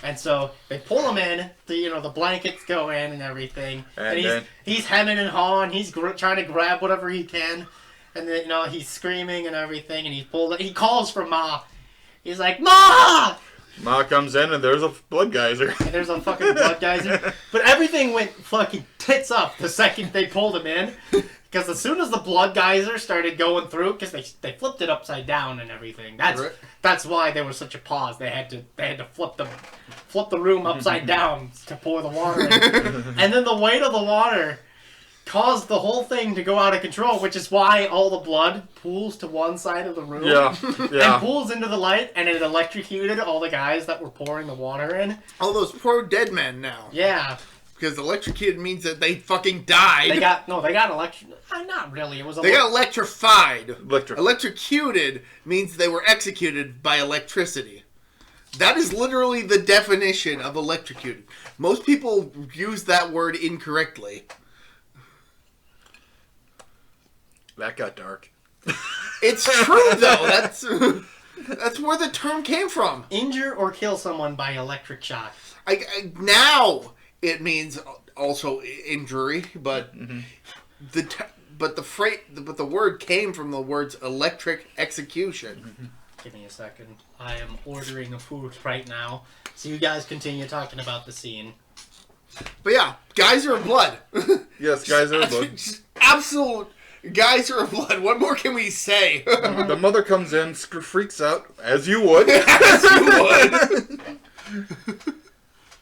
and so they pull him in. The blankets go in and everything, and he's hemming and hawing. He's trying to grab whatever he can, and then he's screaming and everything. And he calls for Ma. He's like, Ma! Ma comes in and there's a blood geyser. And there's a fucking blood geyser. But everything went fucking tits up the second they pulled him in. Because as soon as the blood geyser started going through, because they flipped it upside down and everything. That's why there was such a pause. They had to flip the room upside down to pour the water in. And then the weight of the water caused the whole thing to go out of control, which is why all the blood pools to one side of the room. Yeah. And pools into the light, and it electrocuted all the guys that were pouring the water in. All those poor dead men now. Yeah. Because electrocuted means that they fucking died. They got electrocuted. Not really. It was. They got electrified. Electrocuted means they were executed by electricity. That is literally the definition of electrocuted. Most people use that word incorrectly. That got dark. It's true though. That's where the term came from. Injure or kill someone by electric shock. Now it means also injury, but the word came from the words electric execution. Give me a second. I am ordering food right now, so you guys continue talking about the scene. But yeah, geyser of blood. Yes, geyser of blood. Absolute geyser of blood. What more can we say? The mother comes in, freaks out, as you would. As you would.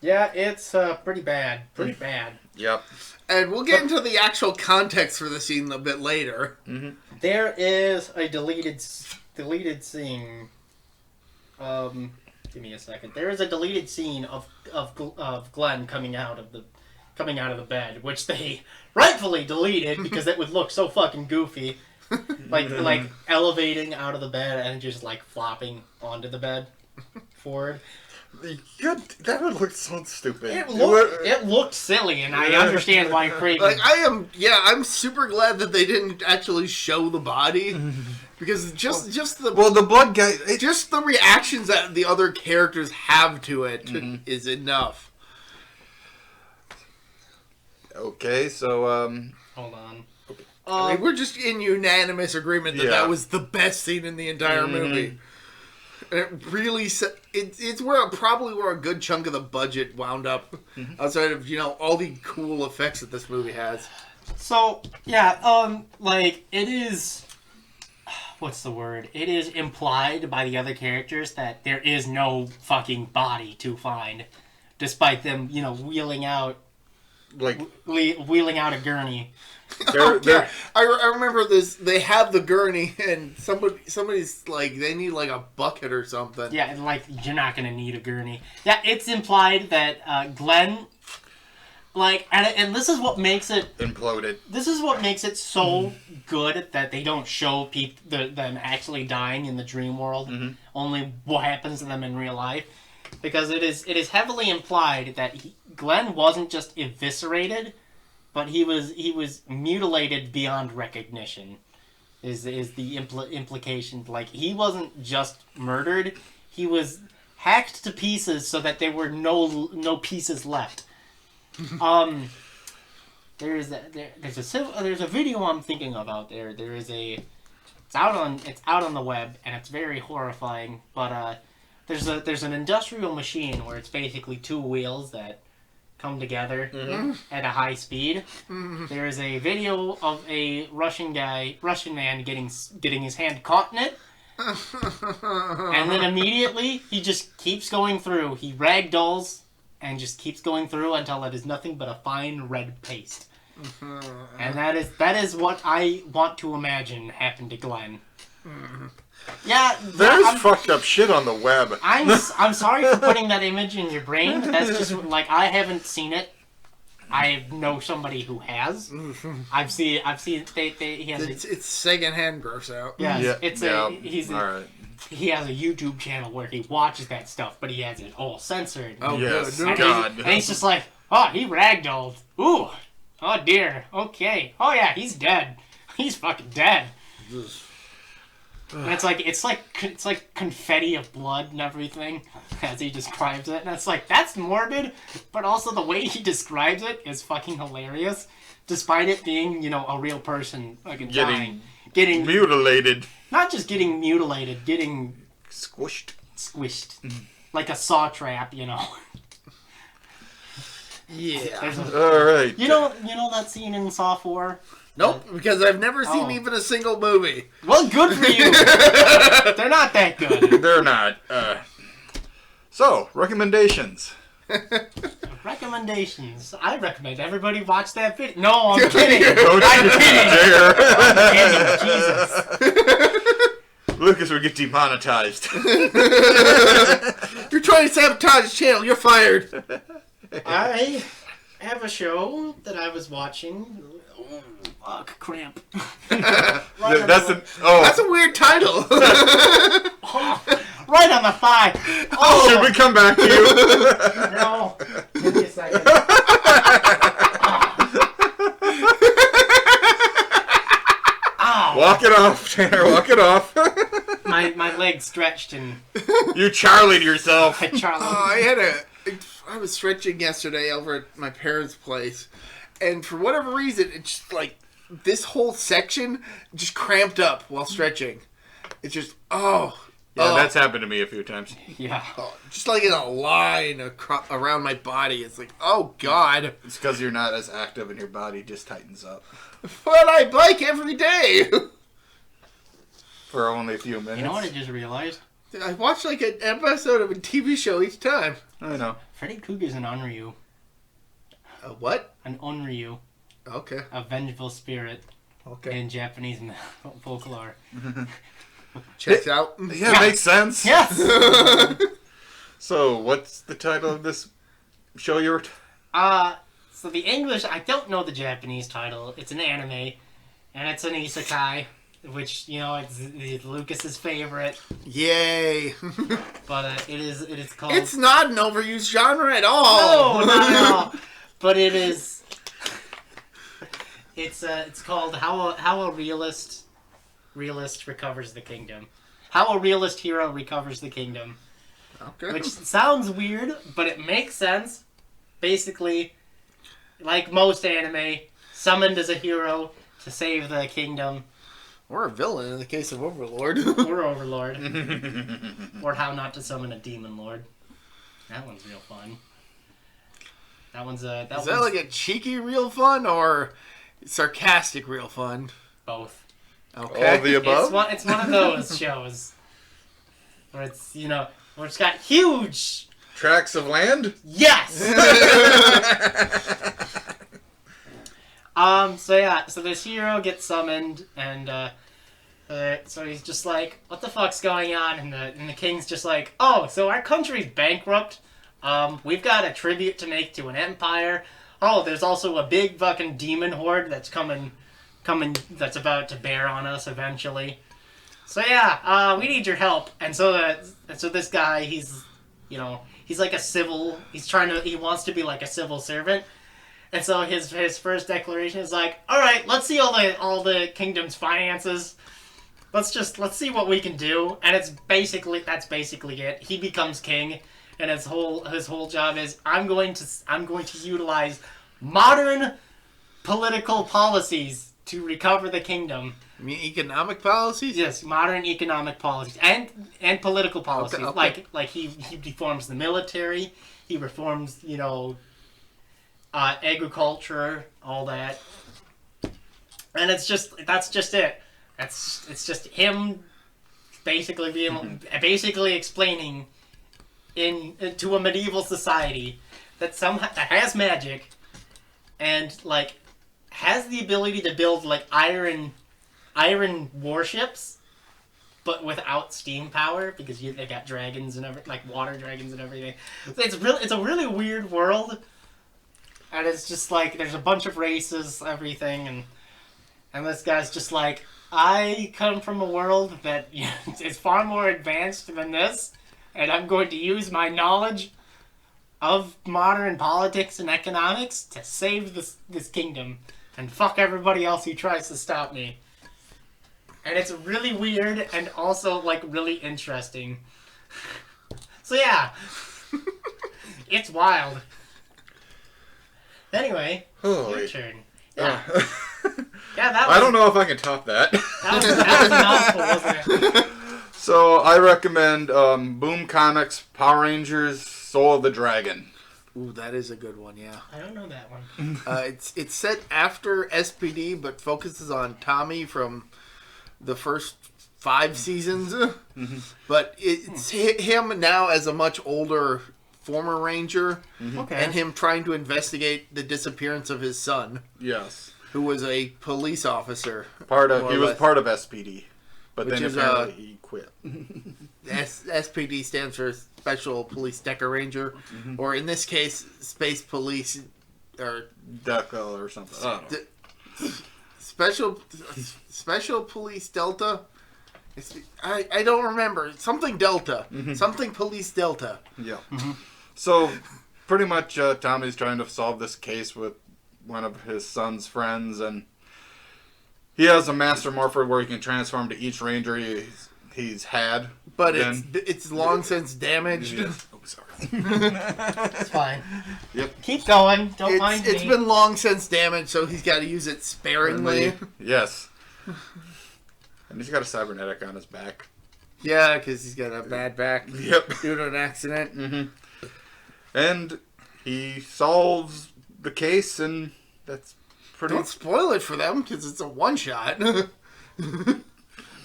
Yeah, it's pretty bad. Pretty bad. Yep. And we'll get into the actual context for the scene a bit later. Mm-hmm. There is a deleted scene. Give me a second. There is a deleted scene of Glenn coming out of the bed, which they rightfully deleted because it would look so fucking goofy, like elevating out of the bed and just like flopping onto the bed forward. That would look so stupid. It looked silly, and I understand why Craven. I'm super glad that they didn't actually show the body, because just the blood guy, just the reactions that the other characters have to it is enough. Okay, so hold on. Okay. We're just in unanimous agreement that was the best scene in the entire movie. And it really it's probably where a good chunk of the budget wound up, outside of all the cool effects that this movie has. So it is. What's the word? It is implied by the other characters that there is no fucking body to find, despite them wheeling out a gurney. I remember this. They have the gurney, and somebody's like, they need like a bucket or something. Yeah, you're not gonna need a gurney. Yeah, it's implied that Glenn, and this is what makes it imploded. This is what makes it so good that they don't show them actually dying in the dream world. Only what happens to them in real life, because it is heavily implied that Glenn wasn't just eviscerated, but he was mutilated beyond recognition. Is the implication? Like, he wasn't just murdered; he was hacked to pieces so that there were no pieces left. There's a video I'm thinking of out there. It's out on the web, and it's very horrifying. But there's an industrial machine where it's basically two wheels that come together at a high speed. There is a video of a Russian man getting his hand caught in it, and then immediately he just keeps going through. He ragdolls and just keeps going through until it is nothing but a fine red paste. And that is what I want to imagine happened to Glenn. Yeah, there's fucked up shit on the web. I'm sorry for putting that image in your brain. That's just I haven't seen it. I know somebody who has. I've seen he has. It's secondhand gross out. Yeah, he's all right. he has a YouTube channel where he watches that stuff, but he has it all censored. Oh, Yes, good. God. And he's just like, oh, he ragdolled. Ooh. Oh, dear. Okay. Oh, yeah, he's dead. He's fucking dead. And it's like confetti of blood and everything, as he describes it. And it's like, that's morbid, but also the way he describes it is fucking hilarious, despite it being, you know, a real person fucking dying. Getting mutilated. Not just getting mutilated, getting Squished. Like a saw trap, you know. Yeah. All right. You know that scene in Saw 4? Nope, because I've never seen even a single movie. Well, good for you. They're not that good. They're not. So, recommendations. Recommendations. I recommend everybody watch that video. No, I'm kidding. Don't I'm you kidding. dare. Jesus. Lucas would get demonetized. You're trying to sabotage his channel. You're fired. I have a show that I was watching. Oh, fuck, cramp. That's a weird title. right on the thigh. Oh, should we come back to you? No. Give me a second. Ow. Walk it off, Tanner. Walk it off. My leg stretched and You Charlied yourself. I was stretching yesterday over at my parents' place, and for whatever reason, it's just like this whole section just cramped up while stretching. It's just That's happened to me a few times. Yeah. Just like in a line around my body. It's like, oh God. It's because you're not as active and your body just tightens up. But I bike every day. For only a few minutes. You know what I just realized? I watch like an episode of a TV show each time. I know. Freddy Krueger's an Onryu. A what? An Onryu. Okay. A vengeful spirit. Okay. In Japanese folklore. Checks out. Yeah, it makes sense. Yes! So, what's the title of this show you were... So the English, I don't know the Japanese title. It's an anime. And it's an isekai. Which, you know, it's Lucas's favorite. Yay. But it is called... It's not an overused genre at all. No, not at all. But it is... It's called How a Realist Recovers the Kingdom. How a Realist Hero Recovers the Kingdom. Okay. Which sounds weird, but it makes sense. Basically, like most anime, summoned as a hero to save the kingdom. Or a villain in the case of Overlord. Or Overlord. Or how not to summon a demon lord. That one's real fun. Is that like a cheeky real fun or sarcastic real fun? both. Okay. All of the above? It's one of those shows where it's, you know, where it's got huge... Tracts of land? Yes! So this hero gets summoned, and so he's just like, what the fuck's going on? And the king's just like, oh, so our country's bankrupt. We've got a tribute to make to an empire. Oh, there's also a big fucking demon horde that's coming, that's about to bear on us eventually. So yeah, we need your help. And so this guy, he's like he wants to be like a civil servant. And so his first declaration is like, all right, let's see all the kingdom's finances. Let's see what we can do. And that's basically it. He becomes king, and his whole job is I'm going to utilize modern political policies to recover the kingdom. You mean economic policies? Yes, modern economic policies and political policies. Okay. Like he reforms the military, he reforms, agriculture, all that. And that's just it. It's just him basically explaining to a medieval society that has magic and like has the ability to build like iron warships, but without steam power because they got dragons and like water dragons and everything. So it's a really weird world, and it's just like there's a bunch of races, everything, and this guy's just like, I come from a world that is far more advanced than this, and I'm going to use my knowledge of modern politics and economics to save this kingdom and fuck everybody else who tries to stop me. And it's really weird and also, like, really interesting. So, yeah. It's wild. Anyway, your turn. Yeah. Yeah, that was... I don't know if I can top that. That was a mouthful, wasn't it? So, I recommend Boom Comics Power Rangers Soul of the Dragon. Ooh, that is a good one, yeah. I don't know that one. It's set after SPD, but focuses on Tommy from the first 5 seasons. Mm-hmm. But it's him now as a much older former Ranger, and him trying to investigate the disappearance of his son. Yes. Who was a police officer. He was part of SPD, but then apparently he quit. SPD stands for Special Police Decker Ranger, or in this case, Space Police, or Deca or something. I don't know. Special Police Delta. I don't remember. Something Delta. Something Police Delta. Yeah. So, pretty much, Tommy's trying to solve this case with one of his son's friends, and he has a master morpher where he can transform to each ranger he's had. But it's long since damaged. Yeah. Oh, sorry. It's fine. Yep. Keep going. Don't mind me. It's been long since damaged, so he's got to use it sparingly. Yes. And he's got a cybernetic on his back. Yeah, because he's got a bad back. Yep. Due to an accident. And he solves the case, and that's pretty... Don't spoil it for them, because it's a one-shot. I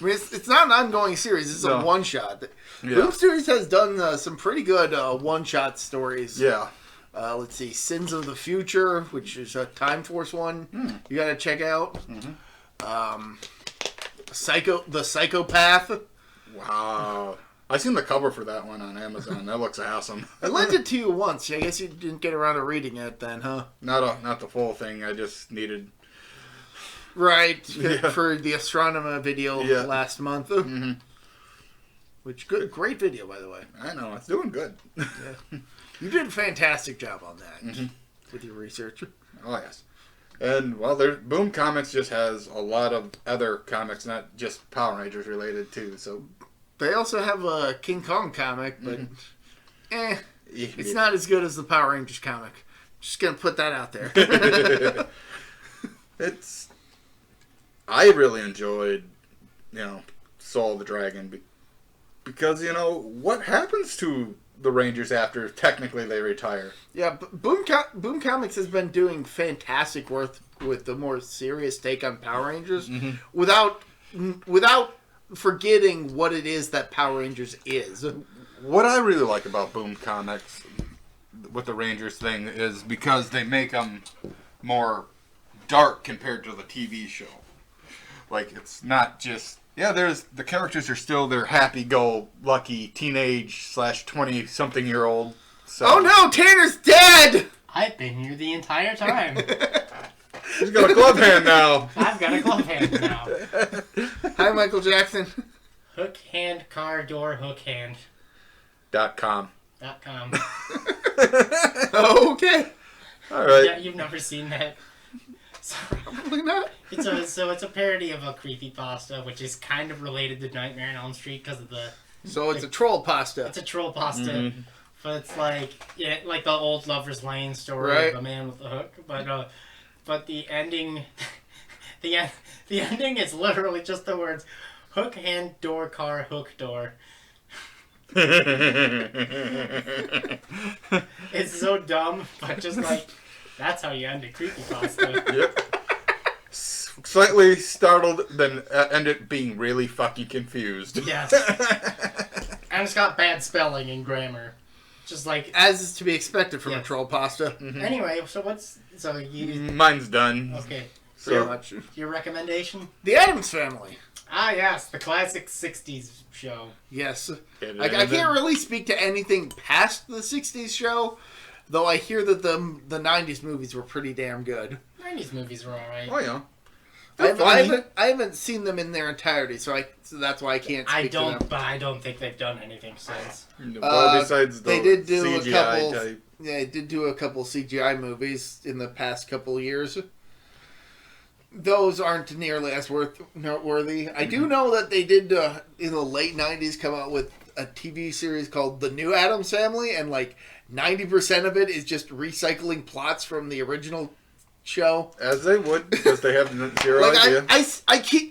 mean, it's not an ongoing series. It's a one-shot. Yeah. Boom Series has done some pretty good one-shot stories. Yeah. Let's see. Sins of the Future, which is a Time Force one. You got to check out. The Psychopath. Wow. I seen the cover for that one on Amazon. That looks awesome. I lent it to you once. I guess you didn't get around to reading it then, huh? Not the full thing. I just needed... Right. For the Astronomer video last month. Which, great video, by the way. I know. It's doing good. You did a fantastic job on that with your research. Oh, yes. And, well, Boom Comics just has a lot of other comics, not just Power Rangers related, too. So they also have a King Kong comic, but it's not as good as the Power Rangers comic. Just going to put that out there. I really enjoyed, Soul of the Dragon because, what happens to the Rangers after technically they retire? Yeah, Boom Comics has been doing fantastic work with the more serious take on Power Rangers without forgetting what it is that Power Rangers is. What I really like about Boom Comics with the Rangers thing is because they make them more dark compared to the TV show. Like, it's not just... Yeah, the characters are still their happy-go-lucky teenage/20-something-year-old. So. Oh no, Tanner's dead! I've been here the entire time. He's got a glove hand now. I've got a glove hand now. Hi, Michael Jackson. Hook hand, car door, hook hand. .com. Okay. All right. Yeah, you've never seen that. Probably not. It's a parody of a creepypasta, which is kind of related to Nightmare on Elm Street because of the... So it's a troll pasta. It's a troll pasta. But it's like the old Lover's Lane story of a man with a hook. But the ending... the ending is literally just the words, hook, hand, door, car, hook, door. It's so dumb, but just like... That's how you end a creepypasta. Yep. Slightly startled, then ended being really fucking confused. Yes. And it's got bad spelling and grammar. Just like... As is to be expected from a troll pasta. Anyway, so Mine's done. Okay. So, your recommendation? The Addams Family. Ah, yes. The classic 60s show. Yes. I can't really speak to anything past the 60s show, though I hear that the 90s movies were pretty damn good. 90s movies were alright. Oh, yeah. I haven't seen them in their entirety, so that's why I can't speak to them. But I don't think they've done anything since. Well, besides the they did do CGI a couple. type. Yeah, they did do a couple CGI movies in the past couple years. Those aren't nearly as noteworthy. I do know that they did in the late '90s come out with a TV series called The New Addams Family, and like 90% of it is just recycling plots from the original show. As they would, because they have zero idea.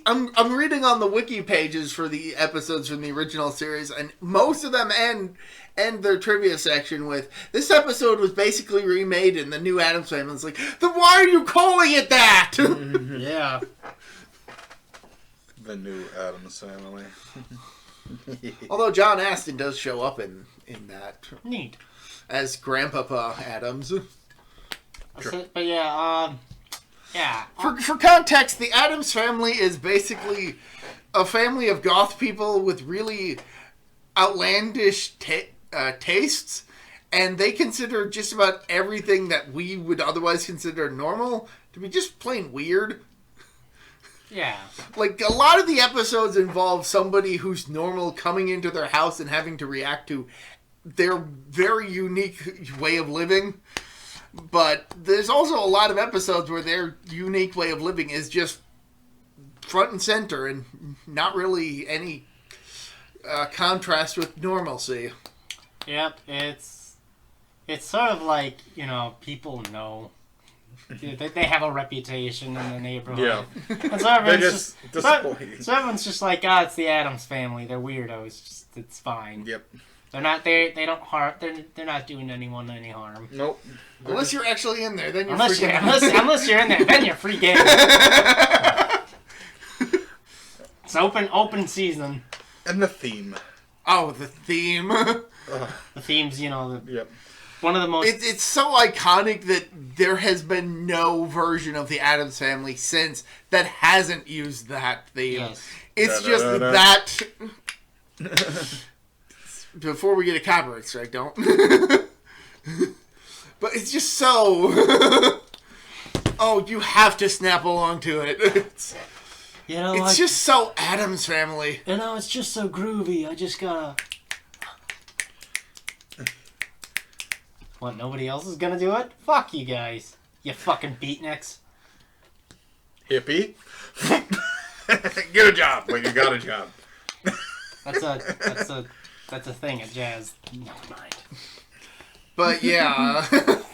I'm reading on the wiki pages for the episodes from the original series, and most of them end their trivia section with, this episode was basically remade in the New Addams Family. It's like, then why are you calling it that? Yeah. The New Addams Family. Although John Astin does show up in that. Neat. As Grandpapa Addams. But yeah. For context, the Addams Family is basically a family of goth people with really outlandish tastes, and they consider just about everything that we would otherwise consider normal to be just plain weird. Yeah. Like, a lot of the episodes involve somebody who's normal coming into their house and having to react to their very unique way of living. But there's also a lot of episodes where their unique way of living is just front and center and not really any contrast with normalcy. Yep, it's sort of like, people know. They have a reputation in the neighborhood. Yeah. And so everyone's disappointing. So everyone's just like, it's the Addams Family. They're weirdos. It's fine. Yep. They're not. They don't harm. They're not doing anyone any harm. Nope. Unless you're actually in there, then you're unless you're in there, then you're free game. It's open season. And the theme. Oh, the theme. The theme's, Yep. One of the most... It's so iconic that there has been no version of the Addams Family since that hasn't used that theme. Yes. It's just that... Before we get a copyright strike, don't. But it's just so... Oh, you have to snap along to it. It's just so Addams Family. It's just so groovy. I just gotta... What, nobody else is gonna do it? Fuck you guys. You fucking beatniks. Hippie. Get a job. Well, you got a job. That's a thing at jazz. Never mind. But yeah.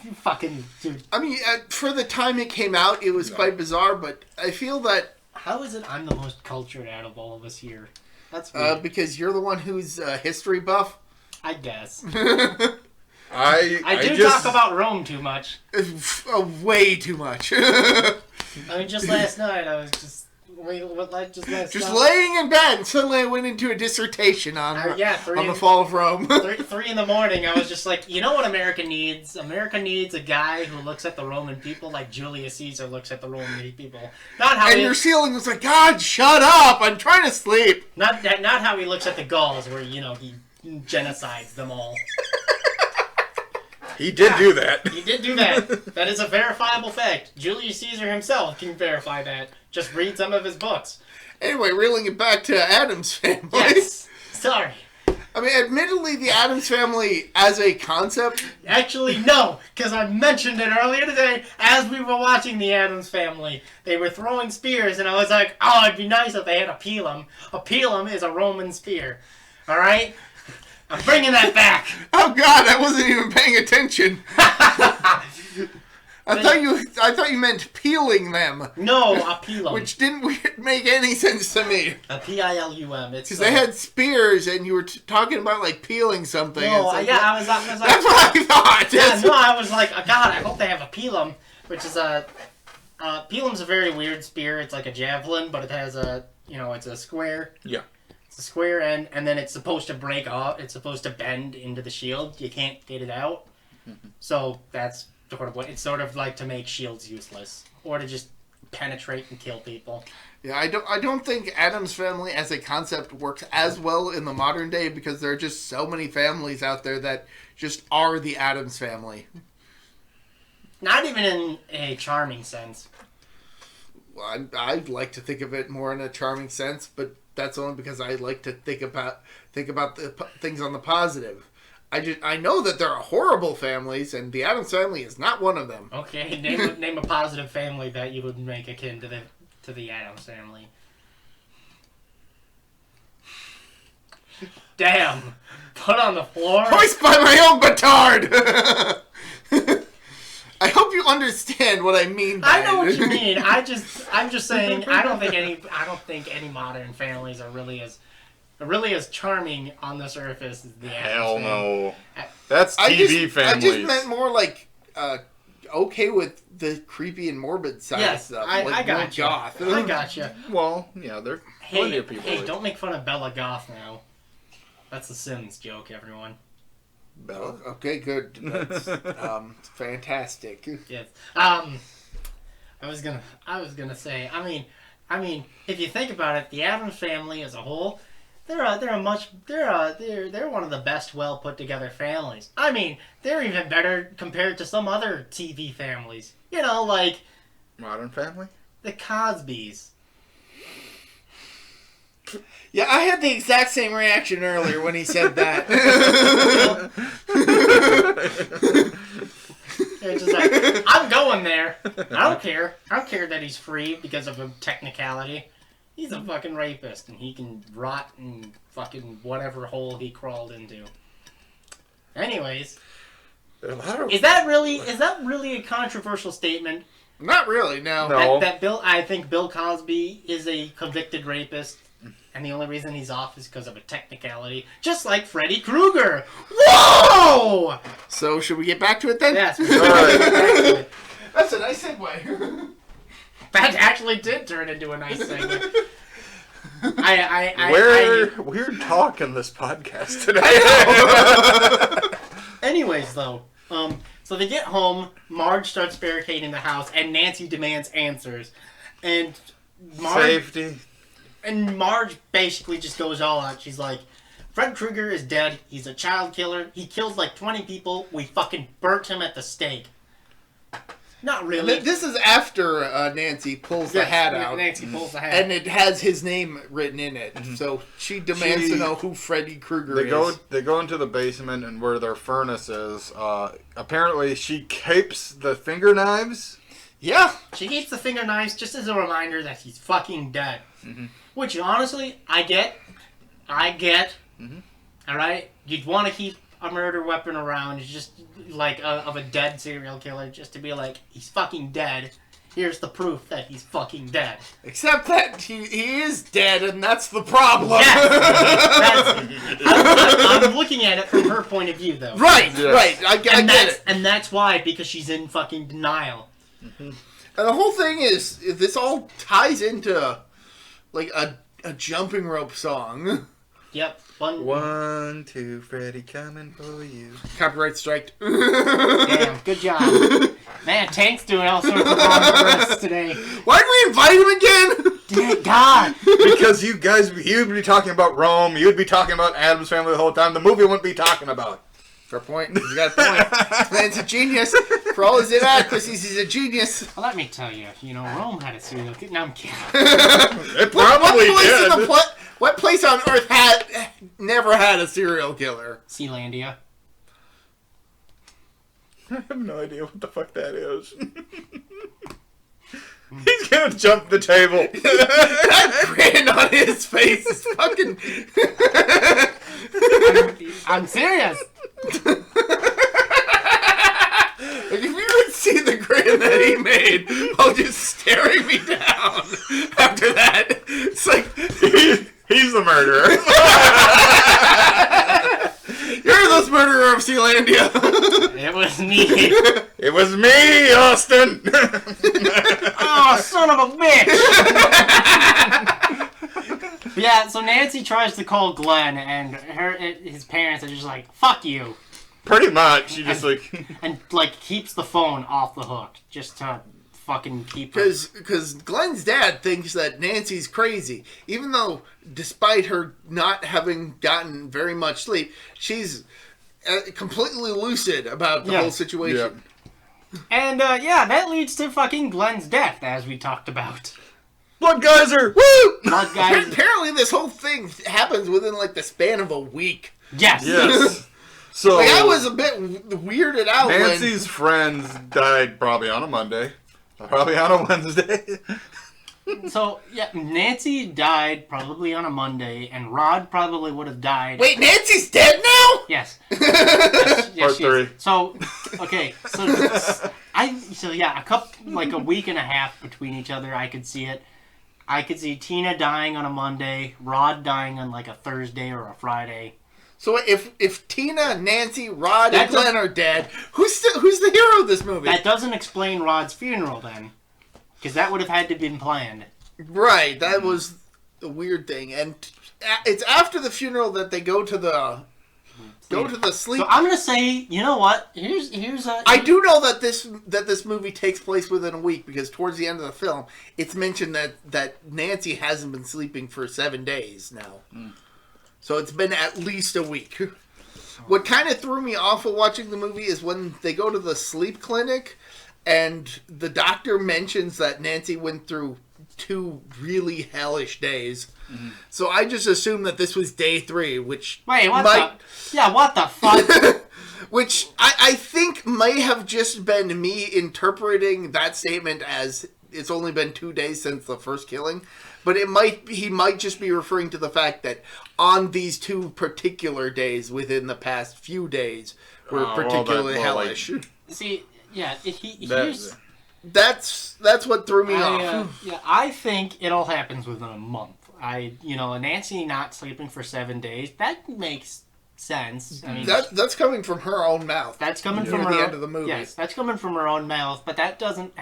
You fucking dude. I mean, for the time it came out, it was quite bizarre, but I feel that... How is it I'm the most cultured out of all of us here? That's weird. Because you're the one who's history buff? I guess. I do talk about Rome too much. Way too much. I mean, just last night I was just laying in bed, and suddenly I went into a dissertation on the fall of Rome. 3 in the morning, I was just like, you know what America needs? America needs a guy who looks at the Roman people like Julius Caesar looks at the Roman people. Your ceiling was like, God, shut up! I'm trying to sleep. Not how he looks at the Gauls, where he genocides them all. He did do that. He did do that. That is a verifiable fact. Julius Caesar himself can verify that. Just read some of his books. Anyway, reeling it back to Addams Family. Yes. Sorry. I mean, admittedly, the Addams Family as a concept... Actually, no, because I mentioned it earlier today as we were watching the Addams Family. They were throwing spears, and I was like, oh, it'd be nice if they had a pilum. A pilum is a Roman spear. All right? I'm bringing that back. Oh God, I wasn't even paying attention. I thought you meant peeling them. No, a pilum. Which didn't make any sense to me. A pilum. Because they had spears, and you were talking about like peeling something. No, like, I was like, that's what I thought. Yeah, no, I was like, oh, God, I hope they have a pilum, which is pilum's a very weird spear. It's like a javelin, but it has it's a square. Yeah. A square end, and then it's supposed to break off. It's supposed to bend into the shield. You can't get it out. So that's sort of what it's sort of like to make shields useless, or to just penetrate and kill people. Yeah, I don't think Addams Family as a concept works as well in the modern day because there are just so many families out there that just are the Addams Family. Not even in a charming sense. I like to think of it more in a charming sense, but that's only because I like to think about the things on the positive. I know that there are horrible families, and the Addams Family is not one of them. Okay, name a positive family that you would make akin to the Addams Family. Damn! Put on the floor. Hoist by my own petard. I hope you understand what I mean by I know what you mean. I'm just saying. I don't think any modern families are really as charming on the surface as the Addams Hell Family. no. That's TV families. I just meant more like okay with the creepy and morbid side of stuff. I got you. Goth. I got you. Well, yeah, there are plenty of people. Hey, don't make fun of Bella Goth now. That's the Sims joke, everyone. Bella? Okay, good. That's fantastic. Yes. I was gonna say. I mean, if you think about it, the Addams Family as a whole, they're one of the best, well put together families. I mean, they're even better compared to some other TV families. You know, like Modern Family? the Cosbys. Yeah, I had the exact same reaction earlier when he said that. It's just like, I'm going there. I don't care. I don't care that he's free because of a technicality. He's a fucking rapist, and he can rot in fucking whatever hole he crawled into. Anyways, is that really a controversial statement? Not really, no. I think Bill Cosby is a convicted rapist, and the only reason he's off is because of a technicality, just like Freddy Krueger. Whoa! So should we get back to it then? Yes. Right. That's a nice segue. That actually did turn into a nice segment. We're talking this podcast today. Anyways, though, so they get home. Marge starts barricading the house, and Nancy demands answers. And Safety. And Marge basically just goes all out. She's like, Fred Krueger is dead. He's a child killer. He kills like 20 people. We fucking burnt him at the stake. Not really. This is after Nancy pulls the hat out. Nancy pulls the hat. And it has his name written in it. Mm-hmm. So she demands to know who Freddy Krueger is. They go into the basement and where their furnace is. Apparently she keeps the finger knives. Yeah. She keeps the finger knives just as a reminder that he's fucking dead. Mm-hmm. Which, honestly, I get. Mm-hmm. Alright? You'd want to keep a murder weapon around, just like of a dead serial killer, just to be like, he's fucking dead. Here's the proof that he's fucking dead. Except that he is dead, and that's the problem. Yes. I'm looking at it from her point of view, though. Right, yes. Right. I get it. And that's why, because she's in fucking denial. Mm-hmm. And the whole thing is, this all ties into like a jumping rope song. Yep. 1, 2, Freddy coming for you. Copyright striked. Damn, good job. Man, Tank's doing all sorts of wrong for us today. Why'd we invite him again? Dear God. Because you guys, you'd be talking about Rome, you'd be talking about Addams Family the whole time, the movie wouldn't be talking about. Fair point. He's got a point. This man's a genius. For all his inadequacies, he's a genius. Well, let me tell you, Rome had a serial killer. No, I'm kidding. It probably did. What place on Earth never had a serial killer? Sealandia. I have no idea what the fuck that is. He's gonna jump the table. That grin on his face is fucking... I'm serious. If you could see the grin that he made while just staring me down after that, it's like... He's the murderer. You're the murderer of Sealandia. It was me. It was me, Austin. Oh, son of a bitch. Yeah, so Nancy tries to call Glenn, and his parents are just like, fuck you. Pretty much. She just and keeps the phone off the hook just to fucking keep her. Because Glenn's dad thinks that Nancy's crazy. Even though, despite her not having gotten very much sleep, she's completely lucid about the whole situation. Yeah. And, that leads to fucking Glenn's death, as we talked about. Blood geyser! Woo! Blood guys. Apparently, this whole thing happens within like the span of a week. Yes. Yes. So Like I was a bit weirded out. Nancy's friends died probably on a Monday, probably on a Wednesday. So, yeah, Nancy died probably on a Monday, and Rod probably would have died. Wait, Nancy's dead now? Yes. Yes, Part she is. 3. So, okay, so a week and a half between each other, I could see it. I could see Tina dying on a Monday, Rod dying on like a Thursday or a Friday. So if Tina, Nancy, Rod, That's and Glenn are dead, who's the hero of this movie? That doesn't explain Rod's funeral then, because that would have had to been planned. Right, that was the weird thing, and it's after the funeral that they go to the sleep. So I'm gonna say, you know what? Here's I do know that this movie takes place within a week because towards the end of the film, it's mentioned that Nancy hasn't been sleeping for 7 days now. So it's been at least a week. What kind of threw me off of watching the movie is when they go to the sleep clinic and the doctor mentions that Nancy went through 2 really hellish days. So I just assumed that this was day 3, which wait, what the fuck? which I think may have just been me interpreting that statement as it's only been 2 days since the first killing. But he might just be referring to the fact that on these 2 particular days within the past few days were particularly hellish. See, yeah, That's what threw me off. I think it all happens within a month. Nancy not sleeping for 7 days, that makes sense. I mean, that's coming from her own mouth. That's coming from the end of the movie. Yes, that's coming from her own mouth, but that doesn't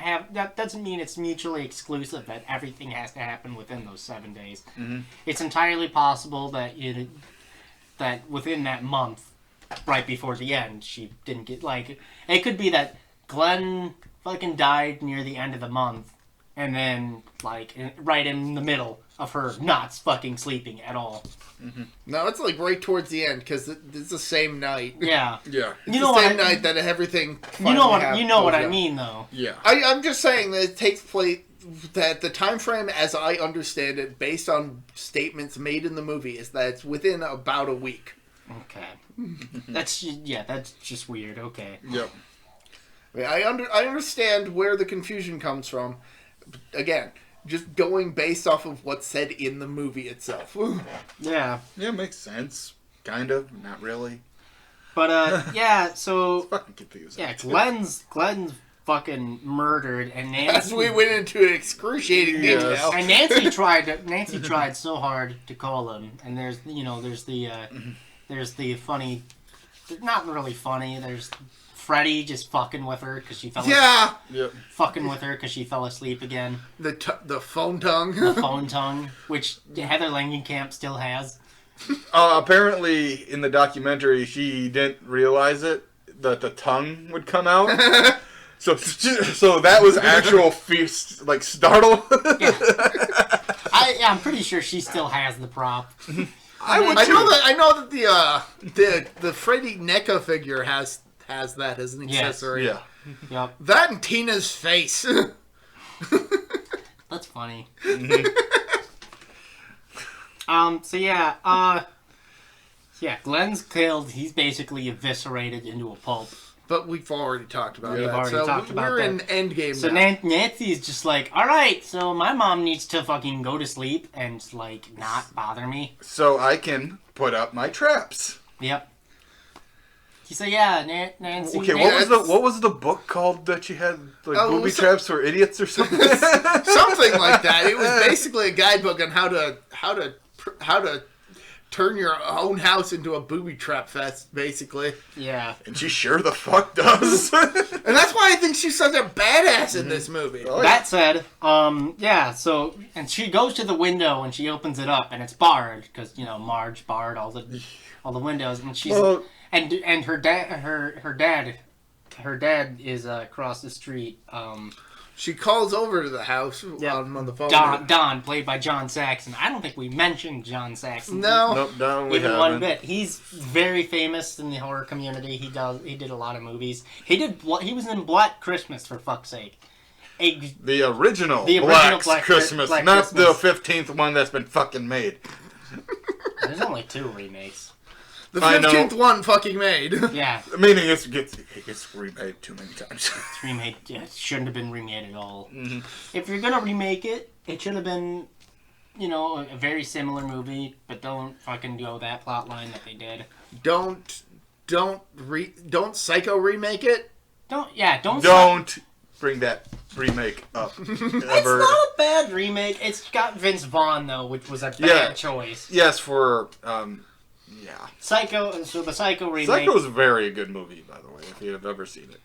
mean it's mutually exclusive that everything has to happen within those 7 days. Mm-hmm. It's entirely possible that that within that month, right before the end, she didn't get it could be that Glenn fucking died near the end of the month, and then right in the middle of her not fucking sleeping at all. Mm-hmm. No, it's right towards the end because it's the same night. Yeah. Yeah. It's the same night that everything. You know what I mean, though. Yeah. I'm just saying that it takes place. That the time frame, as I understand it, based on statements made in the movie, is that it's within about a week. Okay. That's just weird. Okay. Yep. I understand where the confusion comes from. Again, just going based off of what's said in the movie itself. Yeah. Yeah, makes sense. Kind of. Not really. But, yeah, so... It's fucking confusing. Yeah, Glenn's fucking murdered, and Nancy... As we went into an excruciating detail. And Nancy tried so hard to call him, and there's the funny... Not really funny, there's... Freddie just fucking with her because she fell asleep. Yeah. Yep. Fucking with her because she fell asleep again. The phone tongue. The phone tongue, which Heather Langenkamp still has. Apparently, in the documentary, she didn't realize that the tongue would come out. So that was actual feast, startle. Yeah. I'm pretty sure she still has the prop. I know that the Freddie NECA figure has that as an accessory. Yeah. Yep. That and Tina's face. That's funny. Mm-hmm. Glenn's killed. He's basically eviscerated into a pulp. But we've already talked about We've that. already talked about we're that. in Endgame So now. Nancy's just like, all right, so my mom needs to fucking go to sleep and not bother me. So I can put up my traps. Yep. He said, yeah, Nancy. Okay, what was the book called that she had? Booby traps for idiots or something? Something like that. It was basically a guidebook on how to turn your own house into a booby trap fest, basically. Yeah. And she sure the fuck does. And that's why I think she's such a badass in this movie. Oh, That said, and she goes to the window and she opens it up and it's barred because Marge barred all the windows and she's and her dad is across the street. She calls over to the house on the phone. Don, played by John Saxon. I don't think we mentioned John Saxon. No. Nope, we even haven't. one bit. He's very famous in the horror community. He did a lot of movies. He was in Black Christmas, for fuck's sake. The original Black Christmas, Black not Christmas. the 15th one that's been fucking made. There's only 2 remakes. The I know. 15th one fucking made. Yeah. Meaning it gets remade too many times. It's remade. Yeah, it shouldn't have been remade at all. Mm-hmm. If you're gonna remake it, it should have been, a very similar movie, but don't fucking go that plot line that they did. Don't Psycho remake it. Don't bring that remake up. It's not a bad remake. It's got Vince Vaughn though, which was a bad choice. Yes, for Psycho. So the Psycho remake. Psycho is a very good movie, by the way, if you've ever seen it.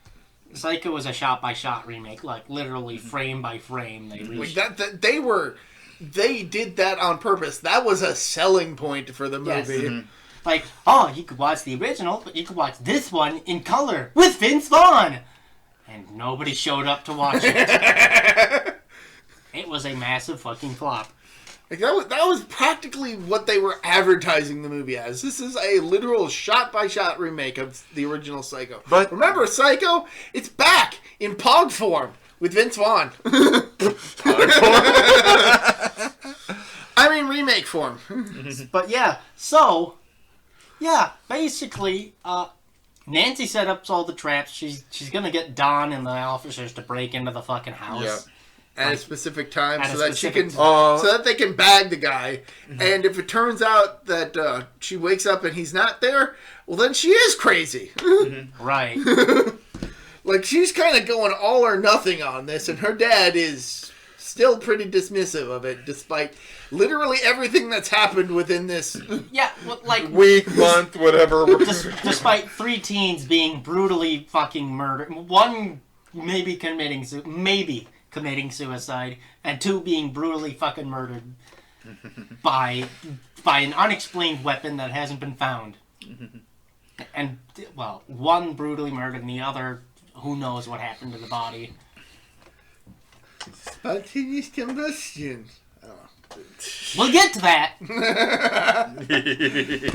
Psycho was a shot-by-shot remake, like literally frame by frame. They did that on purpose. That was a selling point for the movie. Yes. Mm-hmm. Like, you could watch the original, but you could watch this one in color with Vince Vaughn, and nobody showed up to watch it. It was a massive fucking flop. Like that was practically what they were advertising the movie as. This is a literal shot-by-shot remake of the original Psycho. But remember, Psycho? It's back in Pog form with Vince Vaughn. I mean, remake form. But basically, Nancy set up all the traps. She's gonna get Don and the officers to break into the fucking house. Yeah. At a specific time, At a so that specific so that they can bag the guy. Mm-hmm. And if it turns out that she wakes up and he's not there, well, then she is crazy. Mm-hmm. Right. Like, she's kind of going all or nothing on this, and her dad is still pretty dismissive of it, despite literally everything that's happened within this. Yeah, like week, month, whatever. Despite 3 teens being brutally fucking murdered, one maybe committing suicide, and 2 being brutally fucking murdered by an unexplained weapon that hasn't been found. And, well, one brutally murdered and the other, who knows what happened to the body. Spontaneous combustion. We'll get to that.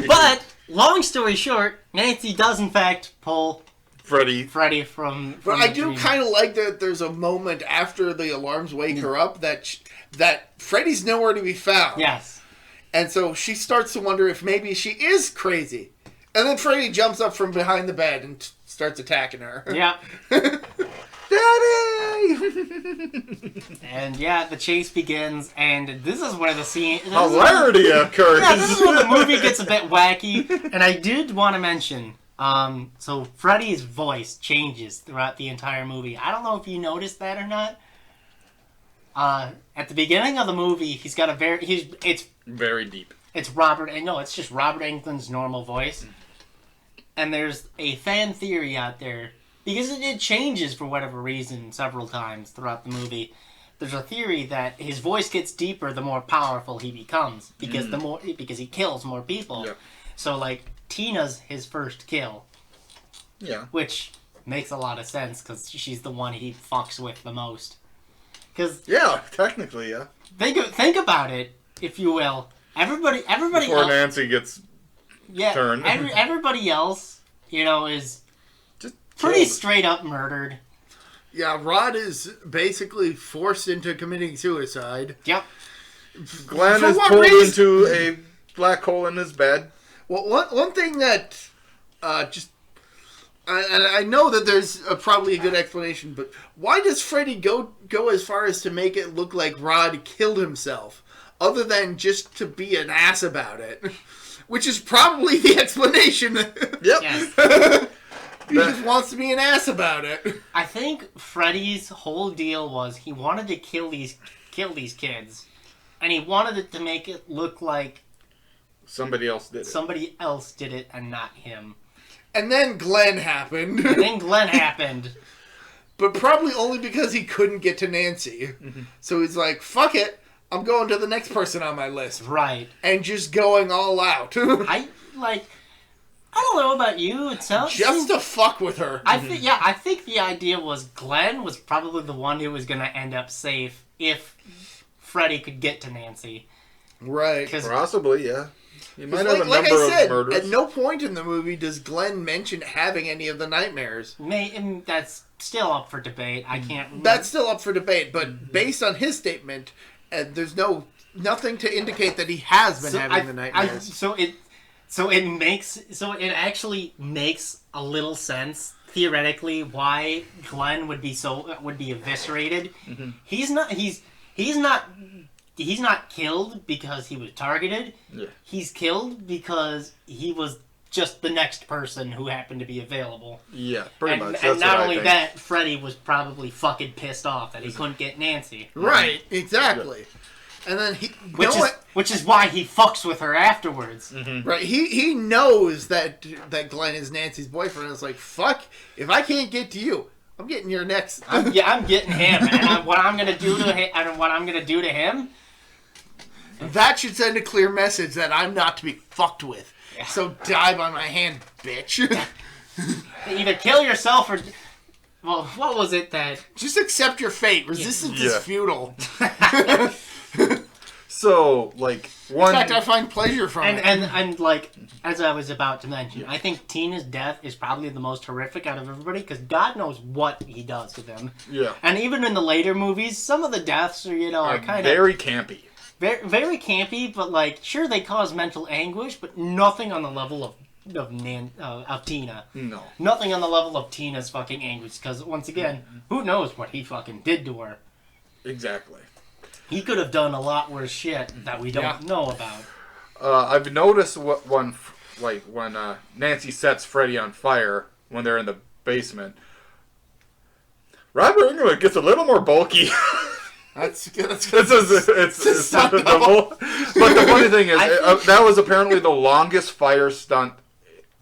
But, long story short, Nancy does in fact pull Freddy from But I do kind of like that there's a moment after the alarms wake her up that Freddy's nowhere to be found. Yes. And so she starts to wonder if maybe she is crazy. And then Freddy jumps up from behind the bed and starts attacking her. Yeah. Daddy! And the chase begins, and this is where the scene... Hilarity occurs. Yeah, this is when the movie gets a bit wacky, and I did want to mention... so Freddy's voice changes throughout the entire movie. I don't know if you noticed that or not. At the beginning of the movie, he's got it's very deep. It's just Robert Englund's normal voice. And there's a fan theory out there, because it changes for whatever reason several times throughout the movie. There's a theory that his voice gets deeper the more powerful he becomes, because because he kills more people. Yeah. So like Tina's his first kill. Yeah. Which makes a lot of sense because she's the one he fucks with the most. Technically, yeah. Think about it, if you will. Everybody before else, Nancy gets turned. Everybody else, is just pretty straight up murdered. Yeah, Rod is basically forced into committing suicide. Yep. Glenn is pulled into a black hole in his bed. Well, one thing that I know that there's probably a good explanation, but why does Freddy go as far as to make it look like Rod killed himself, other than just to be an ass about it? Which is probably the explanation. Yep. Yes. He just wants to be an ass about it. I think Freddy's whole deal was he wanted to kill these kids, and he wanted it to make it look like somebody else did it and not him. And then Glenn happened. But probably only because he couldn't get to Nancy. Mm-hmm. So he's like, fuck it, I'm going to the next person on my list. Right. And just going all out. I don't know about you. It sounds just to fuck with her. I think the idea was Glenn was probably the one who was going to end up safe if Freddy could get to Nancy. Right. Possibly, yeah. You might have a number of murders. At no point in the movie does Glenn mention having any of the nightmares. And that's still up for debate. I can't. That's still up for debate, but based on his statement, there's nothing to indicate that he has been having the nightmares. So it actually makes a little sense theoretically why Glenn would be eviscerated. Mm-hmm. He's not killed because he was targeted. Yeah. He's killed because he was just the next person who happened to be available. Yeah, pretty much. And not only that, Freddy was probably fucking pissed off that he couldn't get Nancy. Right, exactly. And then which is why he fucks with her afterwards. Mm-hmm. Right, he knows that Glenn is Nancy's boyfriend. It's like, fuck, if I can't get to you, I'm getting your next. I'm getting him, and what I'm gonna do to him. That should send a clear message that I'm not to be fucked with. Yeah. So die by my hand, bitch. Either kill yourself or... Well, what was it that... Just accept your fate. Resistance is futile. So, like, one... In fact, I find pleasure from it. And, like, as I was about to mention, I think Tina's death is probably the most horrific out of everybody, because God knows what he does to them. Yeah. And even in the later movies, some of the deaths are kind of... Very campy. Very, very campy, but, like, sure, they cause mental anguish, but nothing on the level of Tina. No. Nothing on the level of Tina's fucking anguish, because, once again, who knows what he fucking did to her. Exactly. He could have done a lot worse shit that we don't know about. I've noticed when Nancy sets Freddy on fire when they're in the basement, Robert Englund gets a little more bulky. That's It's not double. But the funny thing is, that was apparently the longest fire stunt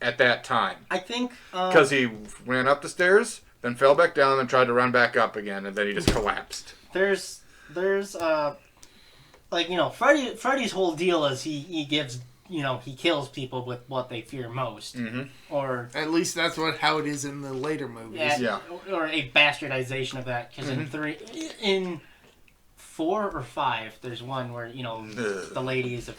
at that time. I think... Because he ran up the stairs, then fell back down, and tried to run back up again, and then he just collapsed. There's like, you know, Freddy's whole deal is he gives, you know, he kills people with what they fear most. Mm-hmm. Or... At least that's how it is in the later movies. Yeah. Or a bastardization of that, because in 4 or 5, there's one where, you know, the lady is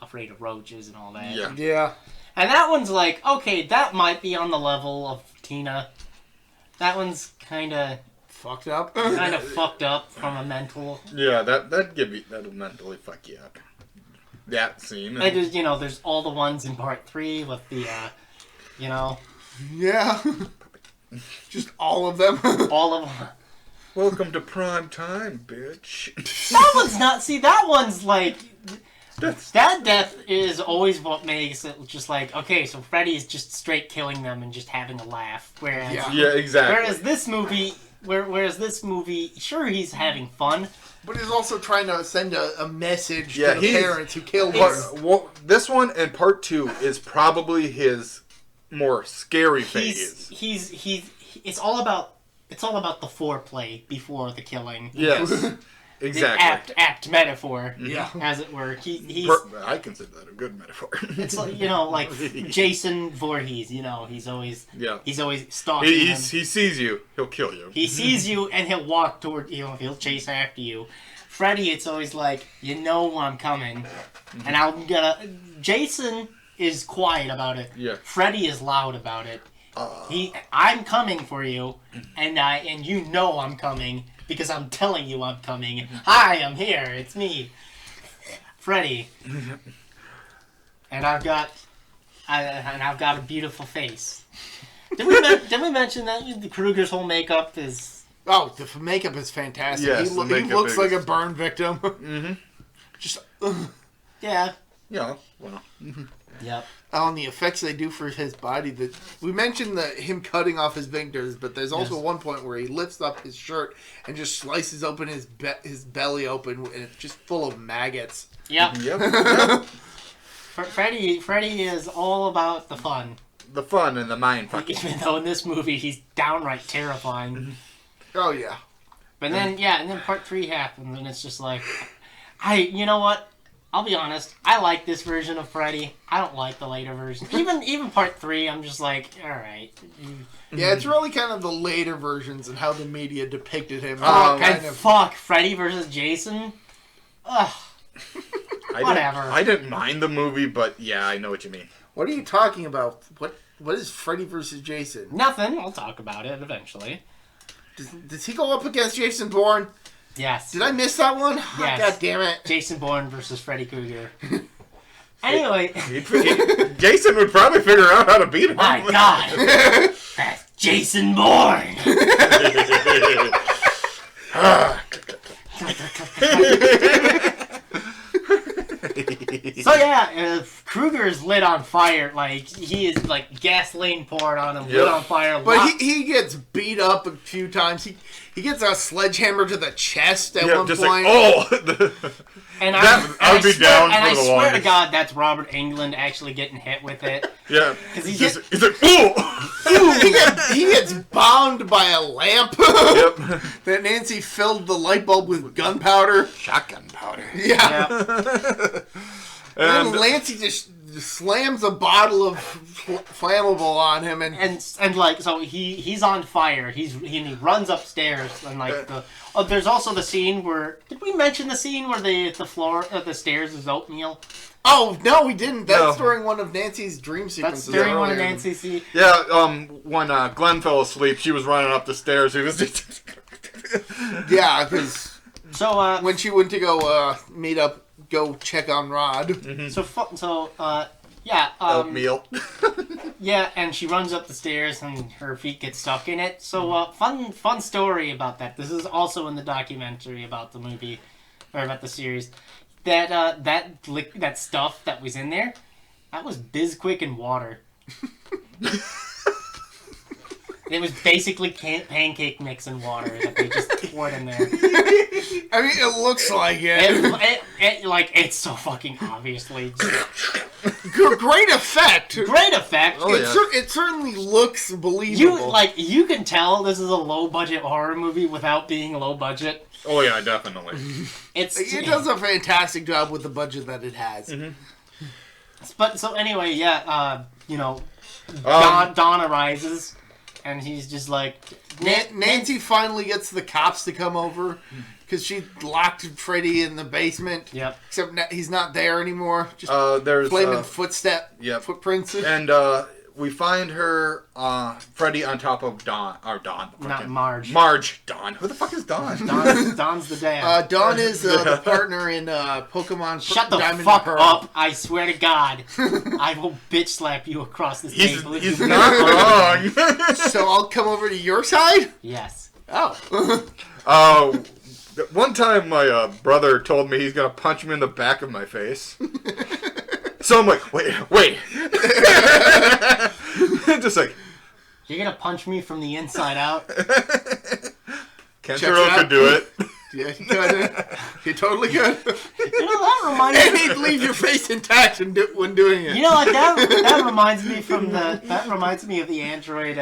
afraid of roaches and all that. Yeah. Yeah. And that one's like, okay, that might be on the level of Tina. That one's kind of fucked up. Fucked up from a mental. Yeah, that'll mentally fuck you up. That scene. And there's, you know, there's all the ones in part 3 with the, you know. Yeah. Just all of them. All of them. Welcome to prime time, bitch. That one's not. See, that one's like. That death is always what makes it just like, okay, so Freddy's just straight killing them and just having a laugh. Whereas, yeah, exactly. Whereas this movie, sure, he's having fun. But he's also trying to send a message to the parents who killed him. Well, this one and part 2 is probably his more scary phase. It's all about the foreplay before the killing. Yes. Exactly. The apt metaphor, yeah, as it were. I consider that a good metaphor. It's like, you know, like Jason Voorhees. You know, he's always stalking. He sees you, he'll kill you. He sees you and he'll walk toward you. He'll chase after you. Freddy, it's always like, you know I'm coming, and I'm gonna. Jason is quiet about it. Yeah. Freddy is loud about it. I'm coming for you, and you know I'm coming. Because I'm telling you I'm coming. Hi, I'm here. It's me, Freddy. And I've got a beautiful face. Did we mention that the Kruger's whole makeup is? Oh, the makeup is fantastic. Yes, he looks like a burn victim. Mm-hmm. Just. Yeah. Yeah. Well. Yep. Oh, and the effects they do for his body. We mentioned him cutting off his fingers, but there's also one point where he lifts up his shirt and just slices open his belly open, and it's just full of maggots. Yep. Yep. Freddy is all about the fun. The fun and the mind fucking. Even though in this movie he's downright terrifying. Oh yeah. But then and then part 3 happens, and it's just like, you know what? I'll be honest, I like this version of Freddy. I don't like the later version. Even part 3, I'm just like, alright. Yeah, it's really kind of the later versions and how the media depicted him. Fuck, Freddy versus Jason? Ugh. Whatever. I didn't mind the movie, but yeah, I know what you mean. What are you talking about? What is Freddy versus Jason? Nothing. I'll talk about it eventually. Does he go up against Jason Bourne? Yes. Did I miss that one? Yes. Oh, God damn it. Jason Bourne versus Freddy Krueger. Anyway. Jason would probably figure out how to beat him. My God. That's Jason Bourne. So yeah, Krueger is lit on fire. Like, he is like gasoline poured on him, lit on fire. But he gets beat up a few times. He gets a sledgehammer to the chest at one point. Like, and I would be down for the I swear longest. to God, that's Robert Englund actually getting hit with it. Yeah. Because he's like, ooh! he gets bound by a lamp Yep. that Nancy filled the light bulb with gunpowder. Shotgun powder. Yeah. And And Nancy just slams a bottle of flammable on him, and like, so he's on fire. He runs upstairs and like there's also the scene where, did we mention the scene where the floor of the stairs is oatmeal? Oh no, we didn't. That's No. during one of Nancy's dream sequences. That's during one of earlier. Nancy's scene. yeah, when Glenn fell asleep, she was running up the stairs. He was just... Yeah, because So when she went to go check on Rod. yeah, Oatmeal. yeah, and she runs up the stairs and her feet get stuck in it. So fun story about that. This is also in the documentary about the movie or about the series. That stuff that was in there, that was Bizquick and water. It was basically pancake mix and water that they just poured in there. I mean, it looks like it. It's so fucking obviously. Great effect. Great effect. Oh, yeah. It certainly looks believable. You can tell this is a low budget horror movie without being low budget. Oh, yeah, definitely. It does a fantastic job with the budget that it has. Mm-hmm. But so anyway, yeah, Dawn arises, and he's just like Nancy finally gets the cops to come over because she locked Freddy in the basement. Yep. Except he's not there anymore. Just There's flaming Yep. footprints. And we find her, Freddy on top of Dawn. Not Marge. Marge. Dawn. Who the fuck is Dawn? Dawn's the dad. Dawn is the partner in Pokemon Shut the Diamond fuck and Pearl. up! I swear to God, I will bitch slap you across this table. if He's you- not wrong. So I'll come over to your side? Yes. Oh. One time my brother told me he's gonna punch me in the back of my face. So I'm like, wait. Just like, You're gonna punch me from the inside out? Kentaro could do it. Yeah, you could. You totally could. You know, that reminds And me. he'd leave your face intact when doing it. You know, like that reminds me of the Android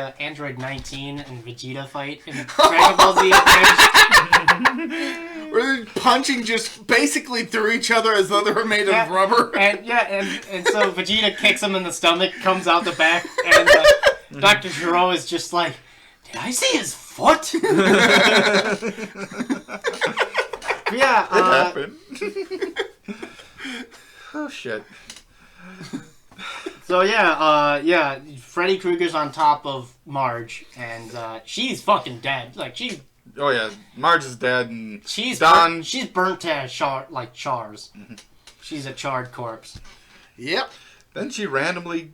19 and Vegeta fight in Dragon Ball Z. Where they're punching just basically through each other as though they were made of rubber. And so Vegeta kicks him in the stomach, comes out the back, and Dr. Gero is just like, did I see his foot? Yeah, It happened. Oh shit. So yeah, Freddy Krueger's on top of Marge, and she's fucking dead. Like Oh yeah, Marge is dead, and she's Dawn. she's burnt to chars. She's a charred corpse. Yep. Then she randomly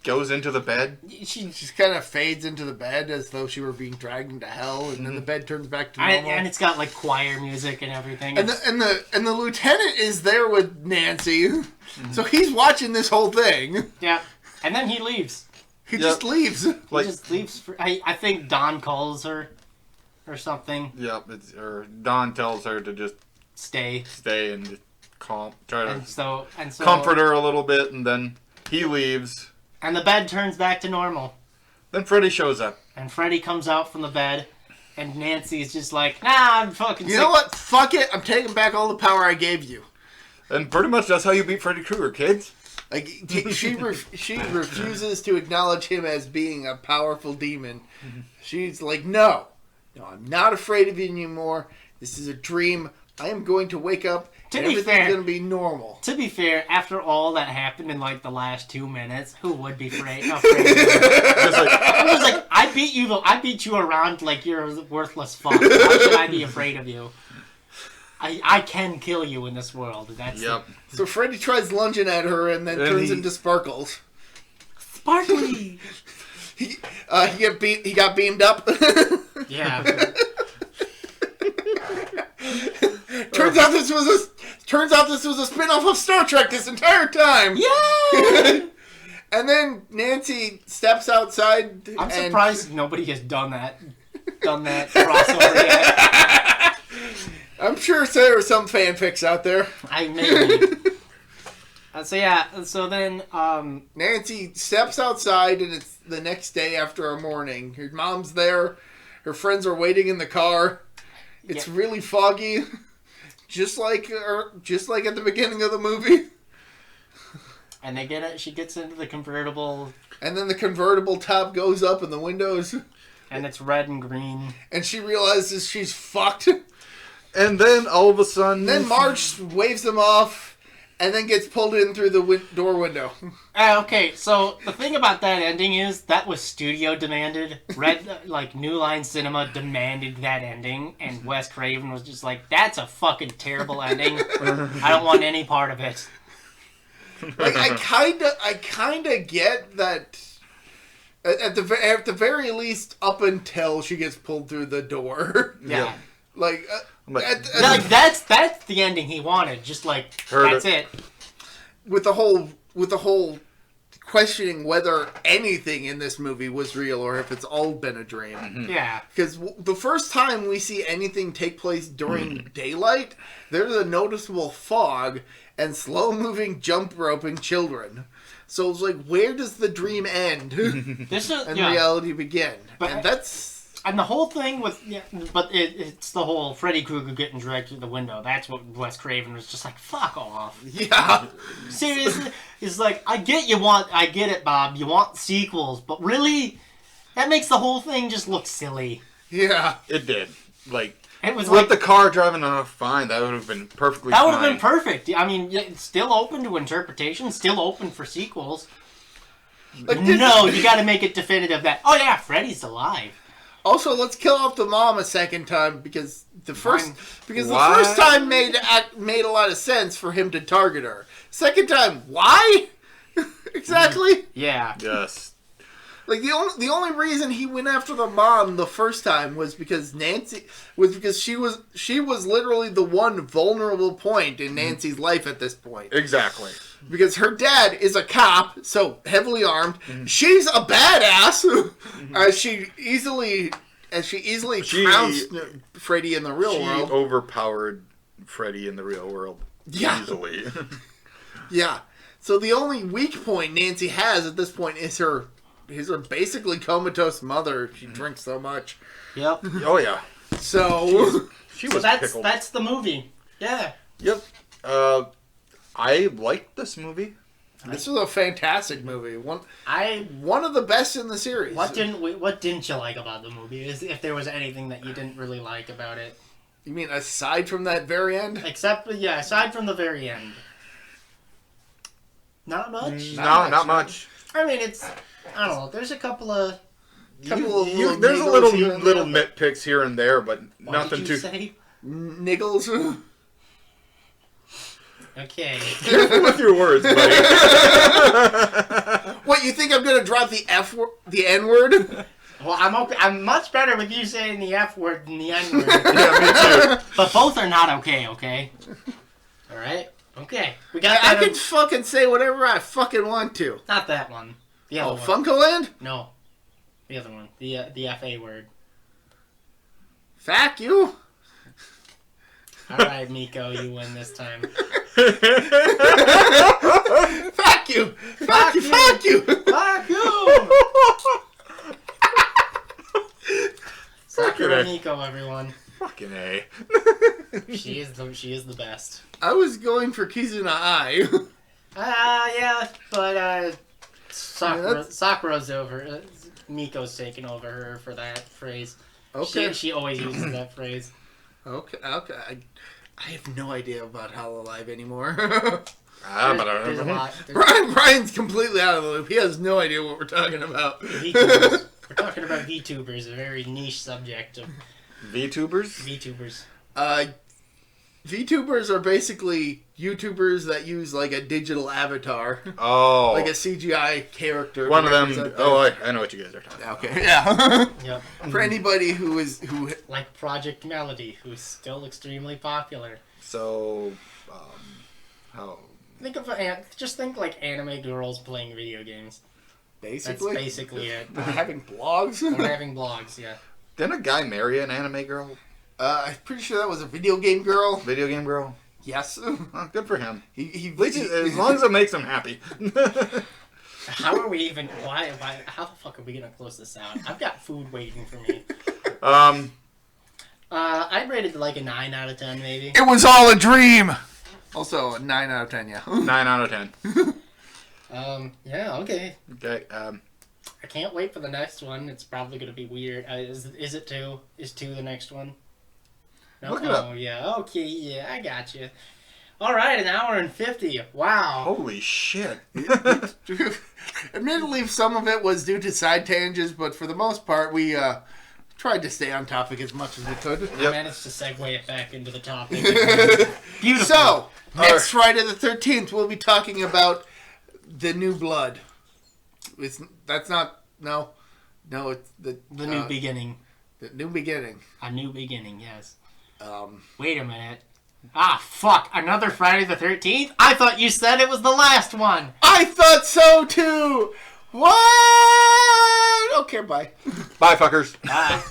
goes into the bed. She Just kind of fades into the bed as though she were being dragged into hell, and then the bed turns back to normal. and it's got like choir music and everything. And the lieutenant is there with Nancy, so he's watching this whole thing. Yeah, and then he leaves. He just leaves. He just leaves. I think Dawn calls her or something. Yep, or Dawn tells her to just Stay. and just try to And so comfort her a little bit, and then he leaves. And the bed turns back to normal. Then Freddy shows up. And Freddy comes out from the bed, and Nancy's just like, nah, I'm fucking You sick. know what? Fuck it. I'm taking back all the power I gave you. And pretty much that's how you beat Freddy Krueger, kids. Like she refuses to acknowledge him as being a powerful demon. She's like, no, I'm not afraid of you anymore. This is a dream. I am going to wake up To and be everything's fair- going to be normal. To be fair, after all that happened in like the last 2 minutes, who would be afraid? Just like, I was like, I beat you around like you're a worthless fuck. Why should I be afraid of you? I can kill you in this world. That's yep. So Freddy tries lunging at her and then turns into Sparkles. Sparkly. He got beamed up. Yeah. Turns out this was a spin-off of Star Trek this entire time. Yay! And then Nancy steps outside. I'm surprised nobody has done that crossover yet. I'm sure there are some fanfics out there. I maybe. So then Nancy steps outside, and it's the next day after a morning. Her mom's there. Her friends are waiting in the car. It's really foggy, just like at the beginning of the movie. And they get it. She gets into the convertible, And then the convertible top goes up in the windows, and it's red and green. and she realizes she's fucked. And then all of a sudden, Then Marge waves them off, and then gets pulled in through the door window. Okay, so the thing about that ending is that was studio demanded. New Line Cinema demanded that ending, and Wes Craven was just like, "That's a fucking terrible ending. I don't want any part of it." Like I kinda get that. At the very least, up until she gets pulled through the door. Yeah. Like, That's the ending he wanted. Just like that's it. with the whole questioning whether anything in this movie was real or if it's all been a dream. Mm-hmm. Yeah. Because the first time we see anything take place during daylight, there's a noticeable fog and slow-moving jump roping children. So it's like, where does the dream end and reality begin? And the whole thing with, it's the whole Freddy Krueger getting dragged through the window. That's what Wes Craven was just like, fuck off. Yeah. Seriously? It's like, I get it, Bob. You want sequels, but really? That makes the whole thing just look silly. Yeah. it did. Like, It was with like, the car driving off fine, that would have been perfectly that fine. would have been perfect. I mean, it's still open to interpretation, still open for sequels. Like, No, you gotta make it definitive that, oh yeah, Freddy's alive. Also, let's kill off the mom a second time because the first Why? time made a lot of sense for him to target her. Second time, why? Exactly. Yeah. Yes. Like the only reason he went after the mom the first time was because she was literally the one vulnerable point in Nancy's life at this point. Exactly. Because her dad is a cop, so heavily armed. She's a badass, as she easily trounced Freddy in the real world. She overpowered Freddy in the real world. Yeah. Easily. Yeah. So the only weak point Nancy has at this point is her basically comatose mother. She drinks so much. Yep. Oh yeah. So She So was pickled. that's the movie. Yeah. Yep. I liked this movie. this was a fantastic movie. One of the best in the series. What didn't you like about the movie? If there was anything that you didn't really like about it, You mean aside from that very end? aside from the very end, not much. Not much. I mean, I don't know. There's a couple of. There's a niggles here and little there, nitpicks here and there, but What nothing did you too. say? Niggles. Okay. Careful with your words, buddy. What, you think I'm gonna drop the N word? Well, I'm much better with you saying the F word than the N word. Yeah, me too. But both are not okay. Okay. All right. Okay. We got I that. can fucking say whatever I fucking want to. Not that one. The other Oh, one. Funkoland? No. The other one. The FA word. Fuck you. All right, Miko, you win this time. Fuck you. Fuck you. Fuck you. Fuck you! Sakura A. Miko, everyone. Fucking A. She is the best. I was going for Kizuna Ai. Yeah, but Yeah, Sakura's over. Miko's taken over her for that phrase. Okay. She always uses that phrase. Okay. I have no idea about Hololive anymore. There's a lot. Brian's completely out of the loop. He has no idea what we're talking about. VTubers. We're talking about VTubers, a very niche subject of VTubers? VTubers. VTubers are basically YouTubers that use like a digital avatar. Oh. Like a CGI character. One of them. Oh, I know what you guys are talking about. Okay, yeah. Yep. For anybody who like Project Melody, who's still extremely popular. So, how? Just think like anime girls playing video games. basically That's basically it. having blogs. Or having blogs, yeah. Didn't a guy marry an anime girl? I'm pretty sure that was a video game girl. Video game girl? Yes. Oh, good for him. At least as long as it makes him happy. How are we even? Why? How the fuck are we gonna close this out? I've got food waiting for me. I rated it like a 9 out of 10, maybe. It was all a dream. Also, a 9 out of 10, yeah. 9 out of 10. Yeah, okay. Okay. I can't wait for the next one. It's probably gonna be weird. Is it 2? Is 2 the next one? No? Look it up. Oh, yeah. Okay, yeah, I got you. All right, 1 hour and 50. Wow. Holy shit. Admittedly, some of it was due to side tangents, but for the most part, we tried to stay on topic as much as we could. Yep. I managed to segue it back into the topic. Beautiful. So, next Friday the 13th, we'll be talking about The New Blood. It's the new beginning. The New Beginning. A new beginning, yes. Wait a minute. Ah, fuck. Another Friday the 13th? I thought you said it was the last one. I thought so too! What? Okay, bye. Bye, fuckers. Bye.